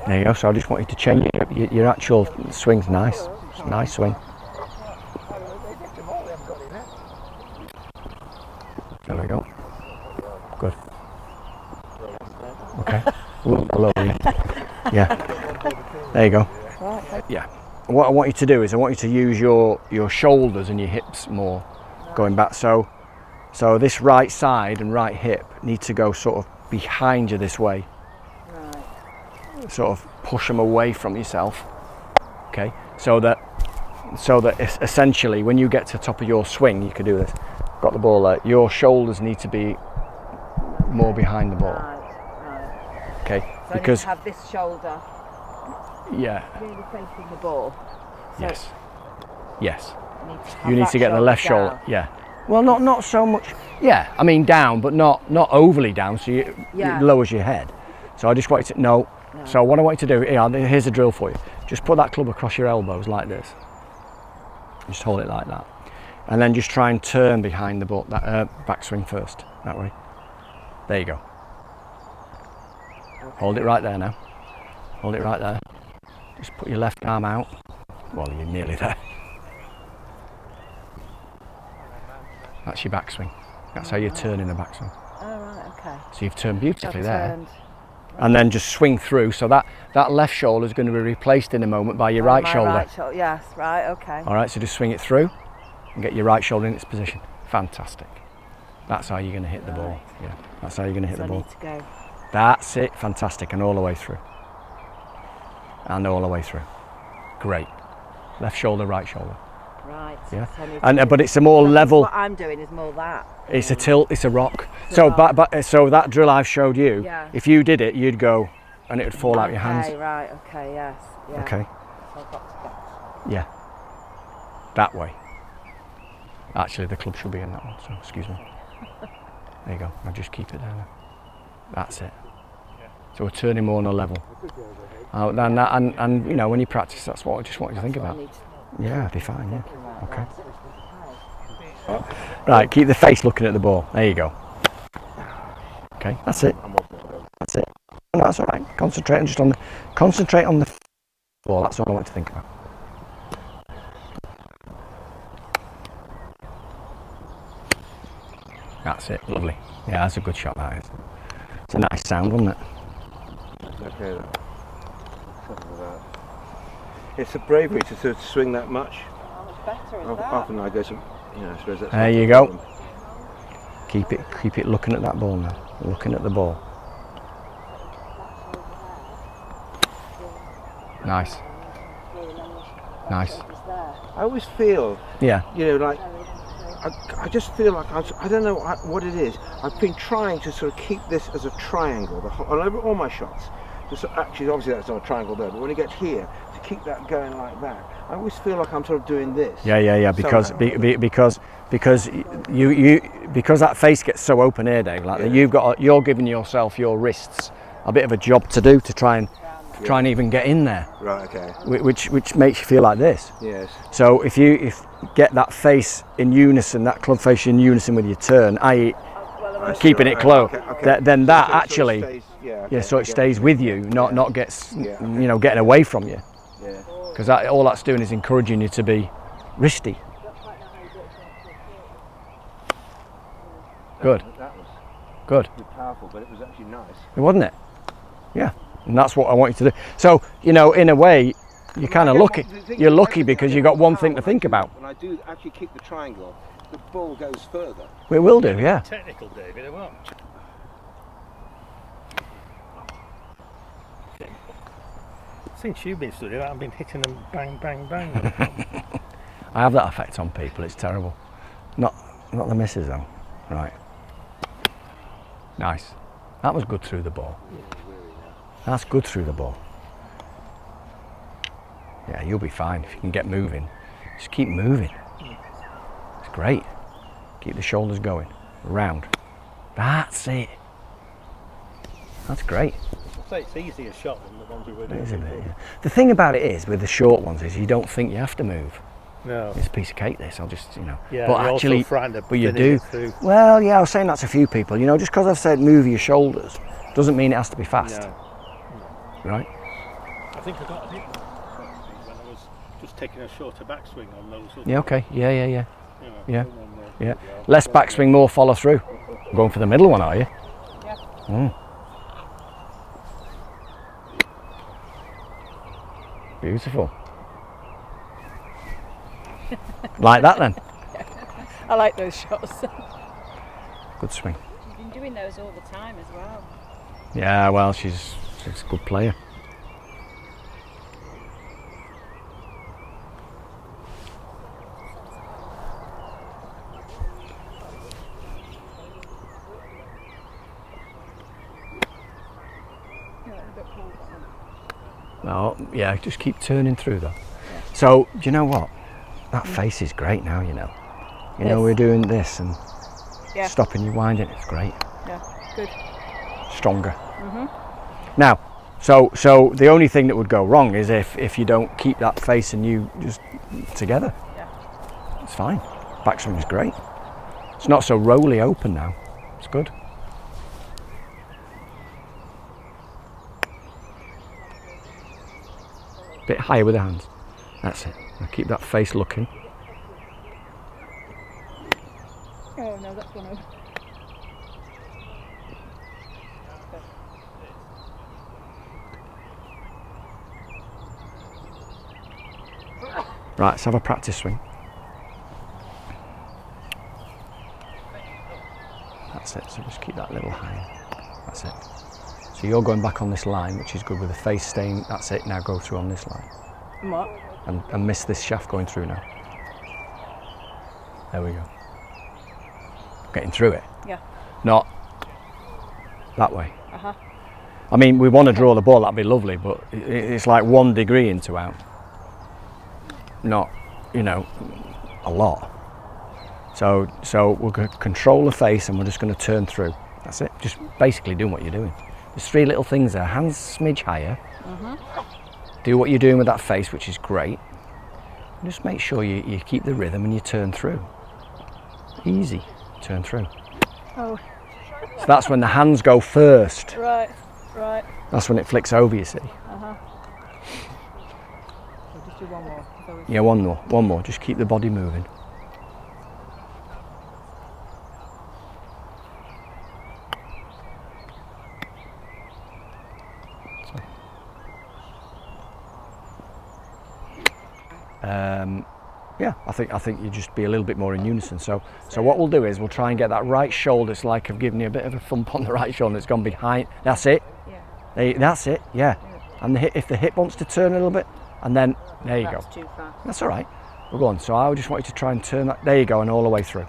There you go. So I just want you to change your actual swing's nice. It's a nice swing. There we go. Good. Okay. Hello. Yeah. There you go. Yeah. What I want you to do is I want you to use your shoulders and your hips more going back. So this right side and right hip need to go sort of behind you this way. Right. Sort of push them away from yourself. Okay. So that essentially when you get to the top of your swing, you can do this. Got the ball there. Your shoulders need to be more behind the ball. Right. Okay. So Because I need to have this shoulder yeah. really facing the ball. So Yes. you need to get the left shoulder. down. Yeah. Well, not so much. Yeah. I mean down, but not overly down. So it lowers your head. So I just want you to no. So what I want you to do, here's a drill for you. Just put that club across your elbows like this. Just hold it like that. And then just try and turn behind the ball, that backswing first, that way. There you go. Okay. Hold it right there now. Hold it right there. Just put your left arm out. Well, you're nearly there. That's your backswing. That's how you turn in a backswing. Oh, right, okay. So you've turned beautifully I've there. turned. And then just swing through. So that left shoulder is going to be replaced in a moment by your right My shoulder. Right shoulder, yes, right, okay. All right, so just swing it through and get your right shoulder in its position. Fantastic. That's how you're going to hit the ball. Yeah, that's how you're going to hit So the I ball. need to go. That's it. Fantastic. And all the way through. And all the way through. Great. Left shoulder, right shoulder. Right. Yeah. So I need to And do- but it's a more so level. What I'm doing is more that. It's a tilt. It's a rock. It's a So, rock. so that drill I've showed you. Yeah. If you did it, you'd go, and it would fall out your hands. Okay, right, okay, yes. Yeah. Okay. So I've got to get. Yeah. That way. Actually, the club should be in that one. So excuse me. There you go. I'll just keep it there now. That's it. So we're turning more on a level. And you know, when you practice, that's what I just want you to think I about. need to Yeah, be fine. Yeah. Okay. Okay. Right. Keep the face looking at the ball. There you go. Okay. That's it. That's it. No, that's all right. Concentrate on the ball. That's all I want you to think about. That's it. Lovely. Yeah, that's a good shot. That is. It's a nice sound, wasn't it? Okay. It's a bravery to sort of swing that much. How much better is that? Often I go to, I suppose that's. There you go. Keep it looking at that ball now. Looking at the ball. Nice. Nice. I always feel, Yeah. like I just feel like I don't know what it is. I've been trying to sort of keep this as a triangle over all my shots. Actually, obviously that's not a triangle there, but when it gets here, to keep that going like that, I always feel like I'm sort of doing this. Yeah. Because because that face gets so open here, Dave. Like you're giving yourself your wrists a bit of a job to do to try and even get in there. Right. Okay. Which makes you feel like this. Yes. So if you get that face in unison, that club face in unison with your turn, i.e. keeping it close, then that actually, so it stays with you, not gets, getting away from you. Yeah. Because all that's doing is encouraging you to be wristy. Good. That was Good. powerful, but it was actually nice. Wasn't it? Yeah. And that's what I want you to do. So, in a way, you're kind of lucky. You're lucky because you've got one thing to think about. When I do actually keep the triangle, the ball goes further. We will do, yeah. Technical, David, it won't. Since you've been studying, I've been hitting them bang, bang, bang. I have that effect on people. It's terrible. Not the misses though. Right. Nice. That was good through the ball. That's good through the ball. Yeah, you'll be fine if you can get moving. Just keep moving. It's great. Keep the shoulders going. Round. That's it. That's great. I'd say it's easier shot than the ones we were doing. Isn't it? Yeah. The thing about it is, with the short ones, is you don't think you have to move. No. It's a piece of cake. This, I'll just, Yeah, But you're actually, also frightened of but you thinning do. it through. Well, yeah, I was saying that to a few people. Just because I've said move your shoulders doesn't mean it has to be fast, No. right? I think I got a hit when I was just taking a shorter backswing on those. Yeah. Okay. Yeah. You know, Yeah. the one where- Yeah. Less backswing, more follow through. Going for the middle one, are you? Yeah. Mm. Beautiful. Like that then. I like those shots. Good swing. You've been doing those all the time as well. Yeah. Well, she's a good player. Oh, yeah, just keep turning through though. So, do you know what? That face is great now, we're doing this and stopping you winding, it's great. Yeah, good. Stronger. Now, so the only thing that would go wrong is if you don't keep that face and you just together. Yeah. It's fine. Backswing is great. It's not so rolly open now. It's good. Bit higher with the hands. That's it. Now keep that face looking. Oh no, that's one over. Right, let's have a practice swing. That's it, so just keep that a little higher. That's it. So you're going back on this line, which is good with the face staying. That's it, now go through on this line. What? And miss this shaft going through now. There we go. Getting through it. Yeah. Not that way. Uh-huh. I mean, we want to draw the ball, that'd be lovely, but it's like 1 degree into out. Not, you know, a lot. So we're going to control the face and we're just going to turn through. That's it. Just basically doing what you're doing. There's 3 little things there. Hands smidge higher. Do what you're doing with that face, which is great. Just make sure you keep the rhythm and you turn through. Easy. Turn through. Oh. So that's when the hands go first. Right. Right. That's when it flicks over, you see. Uh-huh. So just do one more. Yeah, one more. Just keep the body moving. Yeah, I think you just be a little bit more in unison. So what we'll do is we'll try and get that right shoulder. It's like I've given you a bit of a thump on the right shoulder. It's gone behind. That's it. Yeah. That's it. Yeah. And if the hip wants to turn a little bit, and then there you go. That's too far. That's all right. We'll go on. So I just want you to try and turn that. There you go, and all the way through.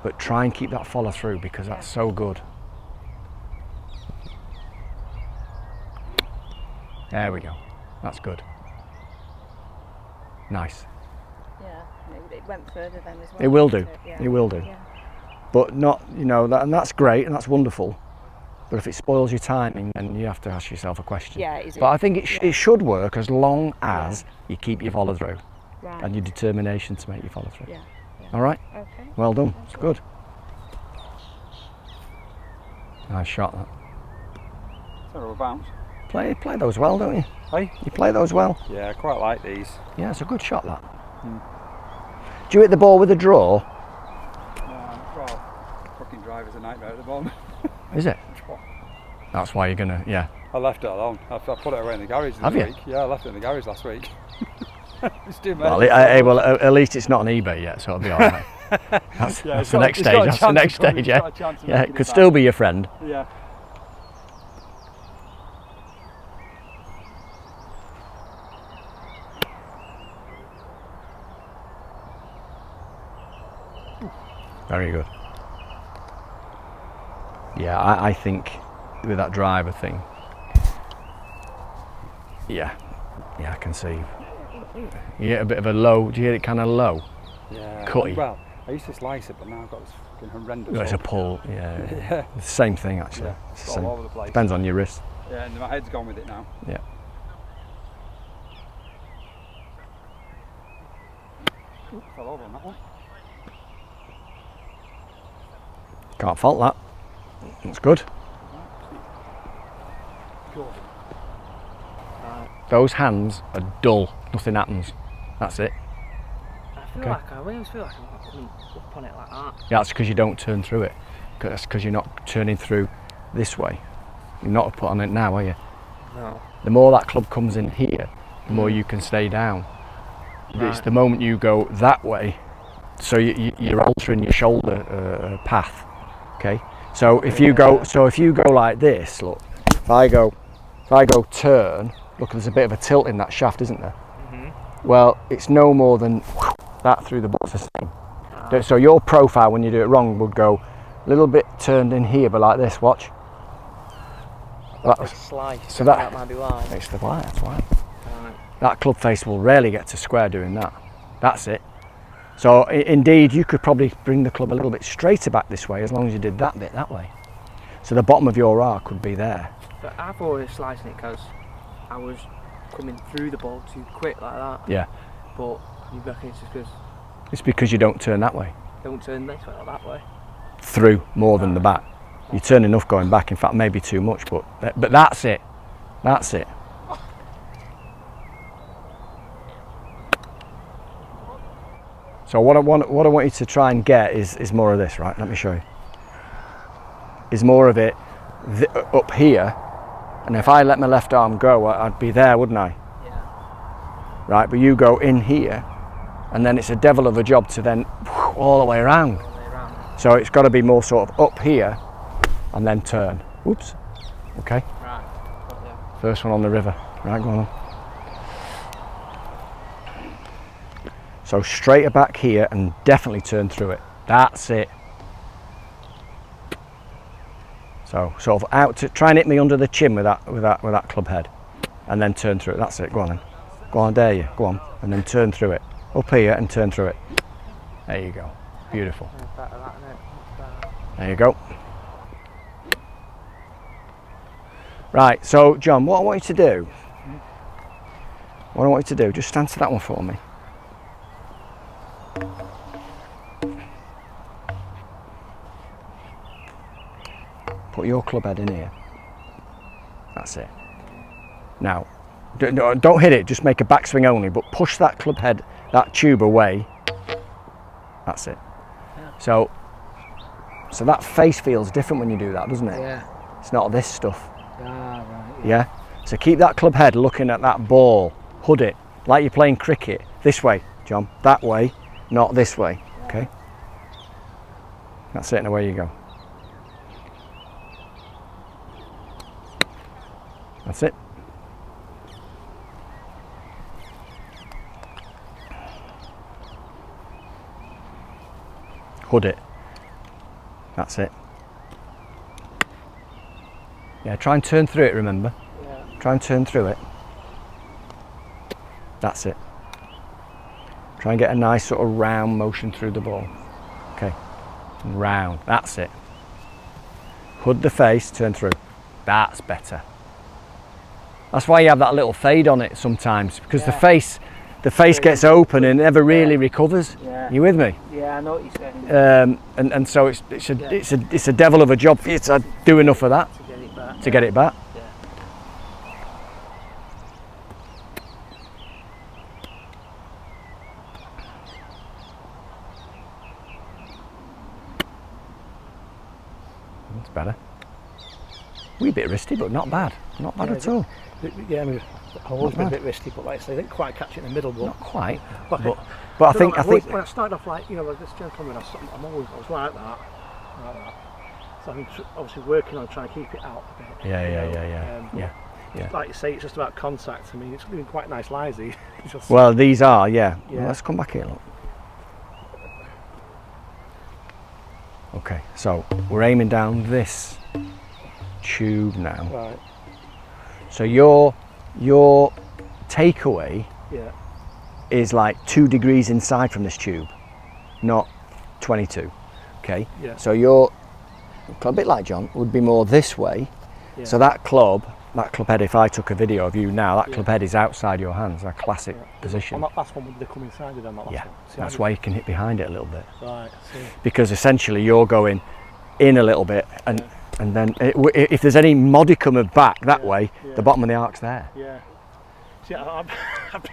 But try and keep that follow through because that's so good. There we go. That's good. Nice. Yeah. It went further then as well. It will do. Yeah. It will do. Yeah. But not, you know, and that's great and that's wonderful. But if it spoils your timing, then you have to ask yourself a question. Yeah, is it? But I think it should work as long as you keep your follow through Right. and your determination to make your follow through. Yeah. All right. Okay. Well done. It's good. Nice shot. That. Terrible bounce. Play those well, don't you? Hey? You play those well. Yeah, I quite like these. Yeah, it's a good shot. That. Do you hit the ball with a draw? Well, fucking driver's a nightmare at the moment. Is it? That's why you're gonna. Yeah. I left it alone. I put it away in the garage this Have you? week. Yeah, I left it in the garage last week. It's too Well, many. well, at least it's not on eBay yet, so it'll be all right. That's Yeah, it's the got- next it's stage. got a That's the chance next of coming, stage. it's Yeah. got a chance of Yeah. making It it could back. still be your friend. Yeah. Very good. Yeah, I think with that driver thing. Yeah, I can see. You get a bit of a low. Do you hear it kind of low? Yeah. Cutty. Well, I used to slice it, but now I've got this fucking horrendous. It's a hook. pull. Yeah. Yeah. It's the same thing actually. Yeah, It's it's the same. all over the place. Depends on your wrist. Yeah, and my head's gone with it now. Yeah. Ooh, fell over on that one. Can't fault that. That's good. Good. Those hands are dull. Nothing happens. That's it. I feel Okay. like I always feel like I'm not coming up on it like that. Yeah, that's because you don't turn through it. That's because you're not turning through this way. You're not put on it now, are you? No. The more that club comes in here, the more you can stay down. It's Right. the moment you go that way, so you're altering your shoulder path. Okay. So if you go, like this, look. If I go turn, look, there's a bit of a tilt in that shaft, isn't there? Well, it's no more than that through the ball system. So your profile, when you do it wrong, would go a little bit turned in here, but like this. Watch. Like a slice. So That might be why. It's the why. That's why. Right. That club face will rarely get to square doing that. That's it. So indeed, you could probably bring the club a little bit straighter back this way as long as you did that bit that way. So the bottom of your arc would be there. But I've always slicing it because I was coming through the ball too quick like that. Yeah. But you reckon it's just because It's because you don't turn that way. Don't turn this way or that way. Through more than the back. You turn enough going back, in fact maybe too much, but that's it. That's it. So what I want you to try and get is more of this, right? Let me show you. Is more of it up here, and if I let my left arm go, I'd be there, wouldn't I? Yeah. Right, but you go in here, and then it's a devil of a job to then all the way around. All the way around. So it's got to be more sort of up here, and then turn. Whoops. Okay. Right. Got you. First one on the river. Right, go on. So straighter back here and definitely turn through it. That's it. So sort of out to try and hit me under the chin with that club head, and then turn through it. That's it. Go on then. Go on, dare you. Go on, and then turn through it. Up here and turn through it. There you go. Beautiful. Better that, isn't it? Much better. There you go. Right. So John, what I want you to do. What I want you to do. Just stand to that one for me. Put your club head in here. That's it. Now, don't hit it, just make a backswing only, but push that club head, that tube away. That's it. Yeah. So that face feels different when you do that, doesn't it? Yeah. It's not this stuff. Ah, right. Yeah? So keep that club head looking at that ball. Hood it, like you're playing cricket. This way, John. That way, not this way. Okay? That's it, and away you go. That's it. Hood it. That's it. Yeah, try and turn through it, remember? Yeah. Try and turn through it. That's it. Try and get a nice sort of round motion through the ball. Okay. Round. That's it. Hood the face, turn through. That's better. That's why you have that little fade on it sometimes, because the face gets open and never really recovers. Yeah. You with me? Yeah, I know what you're saying. And so it's a devil of a job for you to do enough of that To get it back. to get it back. Yeah. That's better. Wee bit wristy, but not bad. Not bad at all. Yeah, I mean, I've always been a bit risky, but like I say, I didn't quite catch it in the middle. But Not quite. But, But I think when I started off like, you know, like this gentleman, I was like that. So I'm obviously working on trying to keep it out a bit. Yeah. Like you say, it's just about contact. I mean, it's been quite nice lies. These. Just, Well, these are, yeah. Yeah. Well, let's come back here, look. Okay, so we're aiming down this tube now. right. So your takeaway Yeah. is like 2 degrees inside from this tube, not 22. Okay. Yeah. So your a bit like John would be more this way. Yeah. So that club head. If I took a video of you now, that Yeah. club head is outside your hands. A classic position. On that last one, did they come inside? Did they, on that last Yeah. one? See, That's I why you can hit behind it a little bit, did- Right. I see. because essentially you're going in a little bit, and then if there's any modicum of back that way, yeah. the bottom of the arc's there. Yeah. See, I've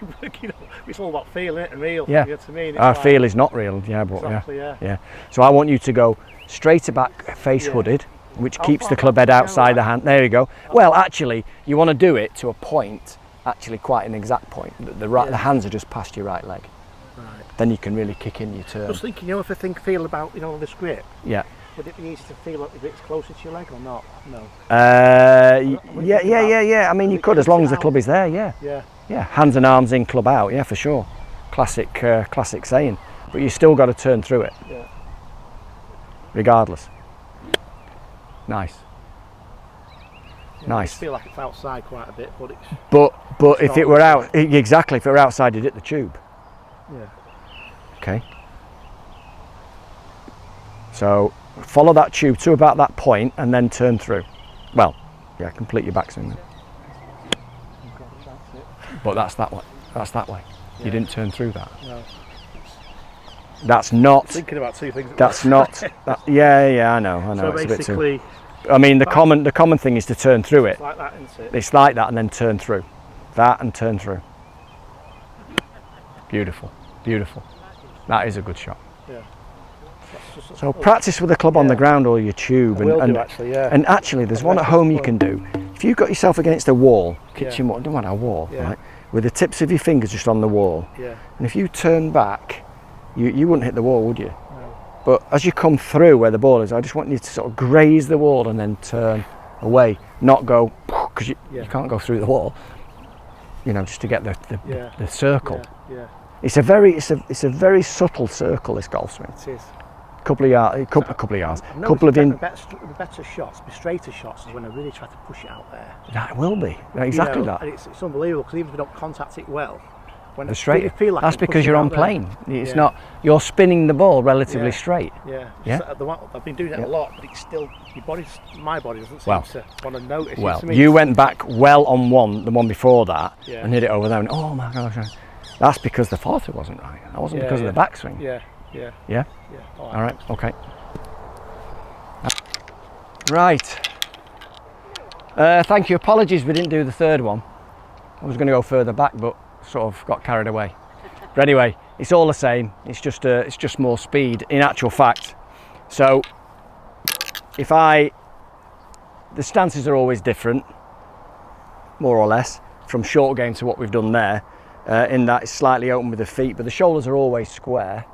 been working. It's all about feeling it and real. Yeah. You know what I mean? It's Our like- feel is not real, yeah, but Exactly. Yeah. yeah. So I want you to go straighter back, face Yeah. hooded, which How keeps far the club back head do you go, outside the like? hand. There you go. Well, actually, you want to do it to a point, actually quite an exact point. The Yeah. hands are just past your right leg. Right. Then you can really kick in your I turn. was thinking, you know, if I feel about, you know, this grip, Yeah. would it be easy to feel if it's closer to your leg or not? No. Yeah. I mean, you could, as long as the club is there. Yeah. Yeah. Yeah. Hands and arms in, club out. Yeah, for sure. Classic saying. But you still got to turn through it, Yeah. regardless. Nice. Yeah, Nice. I just feel like it's outside quite a bit, but it's But if not it were really. out, exactly, if it were outside, you'd hit the tube. yeah. Okay. So follow that tube to about that point and then turn through. Well, yeah, complete your backswing then. That's it. But that's that way. That's that way. You Yeah. didn't turn through that. No. That's not. Thinking about two things. That's not. Yeah, I know. So It's a bit too. basically, I mean, the common thing is to turn through it. like that, isn't it? It's like that and then turn through. That and turn through. Beautiful, beautiful. That is a good shot. Yeah. So practice with the club on the ground or your tube. I will do actually, yeah. And actually, there's one at home you can do. If you've got yourself against a wall, kitchen wall, don't want a wall, Yeah. right? With the tips of your fingers just on the wall. Yeah. And if you turn back, you wouldn't hit the wall, would you? No. But as you come through where the ball is, I just want you to sort of graze the wall and then turn away, not go, because you can't go through the wall. You know, just to get the circle. Yeah. It's a very subtle circle, this golf swing. It is. Couple of yards, couple of yards, I've couple of noticed the better shots, the straighter shots, is when I really try to push it out there. That will be exactly You know, that. And it's unbelievable because even if I don't contact it well, when The I straight. feel like That's I'm because pushing you're out on there. plane. It's Yeah. not. You're spinning the ball relatively Yeah. straight. Yeah. Yeah? I've been doing it a lot, but it's still my body doesn't seem Well. to want to notice. Well, it. you went back well on the one before that, Yeah. and hit it over there. And oh my gosh, that's because the follow-through wasn't right. That wasn't because of the backswing. Yeah. Yeah. Yeah. All right. Okay. Right. Thank you. Apologies, we didn't do the third one. I was going to go further back, but sort of got carried away. But anyway, it's all the same. It's just more speed in actual fact. So the stances are always different, more or less, from short game to what we've done there. In that it's slightly open with the feet, but the shoulders are always square.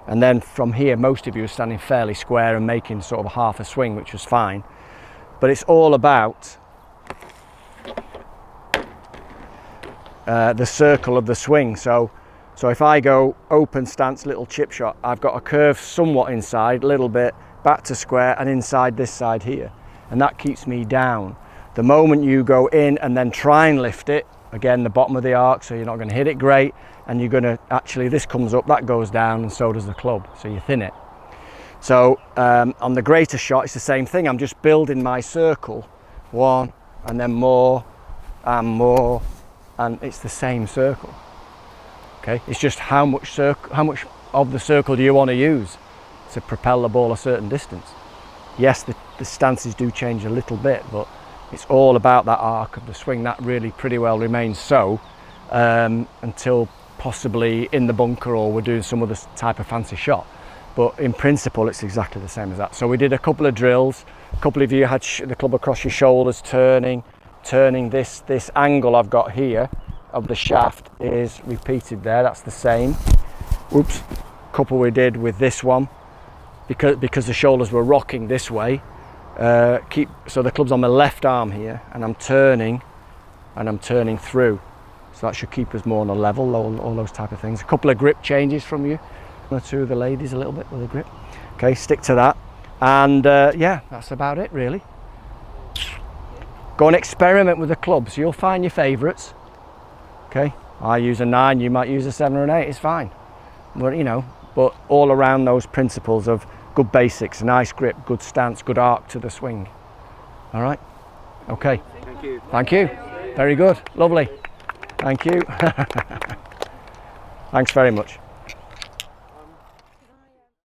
And then from here, most of you are standing fairly square and making sort of half a swing, which was fine. But it's all about the circle of the swing. So if I go open stance, little chip shot, I've got a curve somewhat inside, a little bit back to square and inside this side here. And that keeps me down. The moment you go in and then try and lift it, again, the bottom of the arc, so you're not going to hit it great. And you're going to, actually, this comes up, that goes down, and so does the club. So you thin it. So on the greater shot, it's the same thing. I'm just building my circle, one, and then more, and it's the same circle. Okay, it's just how much of the circle do you want to use to propel the ball a certain distance. Yes, the stances do change a little bit, but it's all about that arc of the swing. That really pretty well remains so until possibly in the bunker or we're doing some other type of fancy shot. But in principle, it's exactly the same as that. So we did a couple of drills. A couple of you had the club across your shoulders, turning this angle I've got here of the shaft is repeated there. That's the same. Oops. Couple we did with this one because the shoulders were rocking this way. So the club's on my left arm here, and I'm turning through. So that should keep us more on a level, all those type of things. A couple of grip changes from you. One or two of the ladies a little bit with a grip. Okay, stick to that. And yeah, that's about it really. Go and experiment with the clubs. You'll find your favourites. Okay, I use a 9, you might use a 7 or an 8, it's fine. But you know, but all around those principles of good basics, nice grip, good stance, good arc to the swing. All right, okay. Thank you. Thank you. Very good, lovely. Thank you. Thanks very much.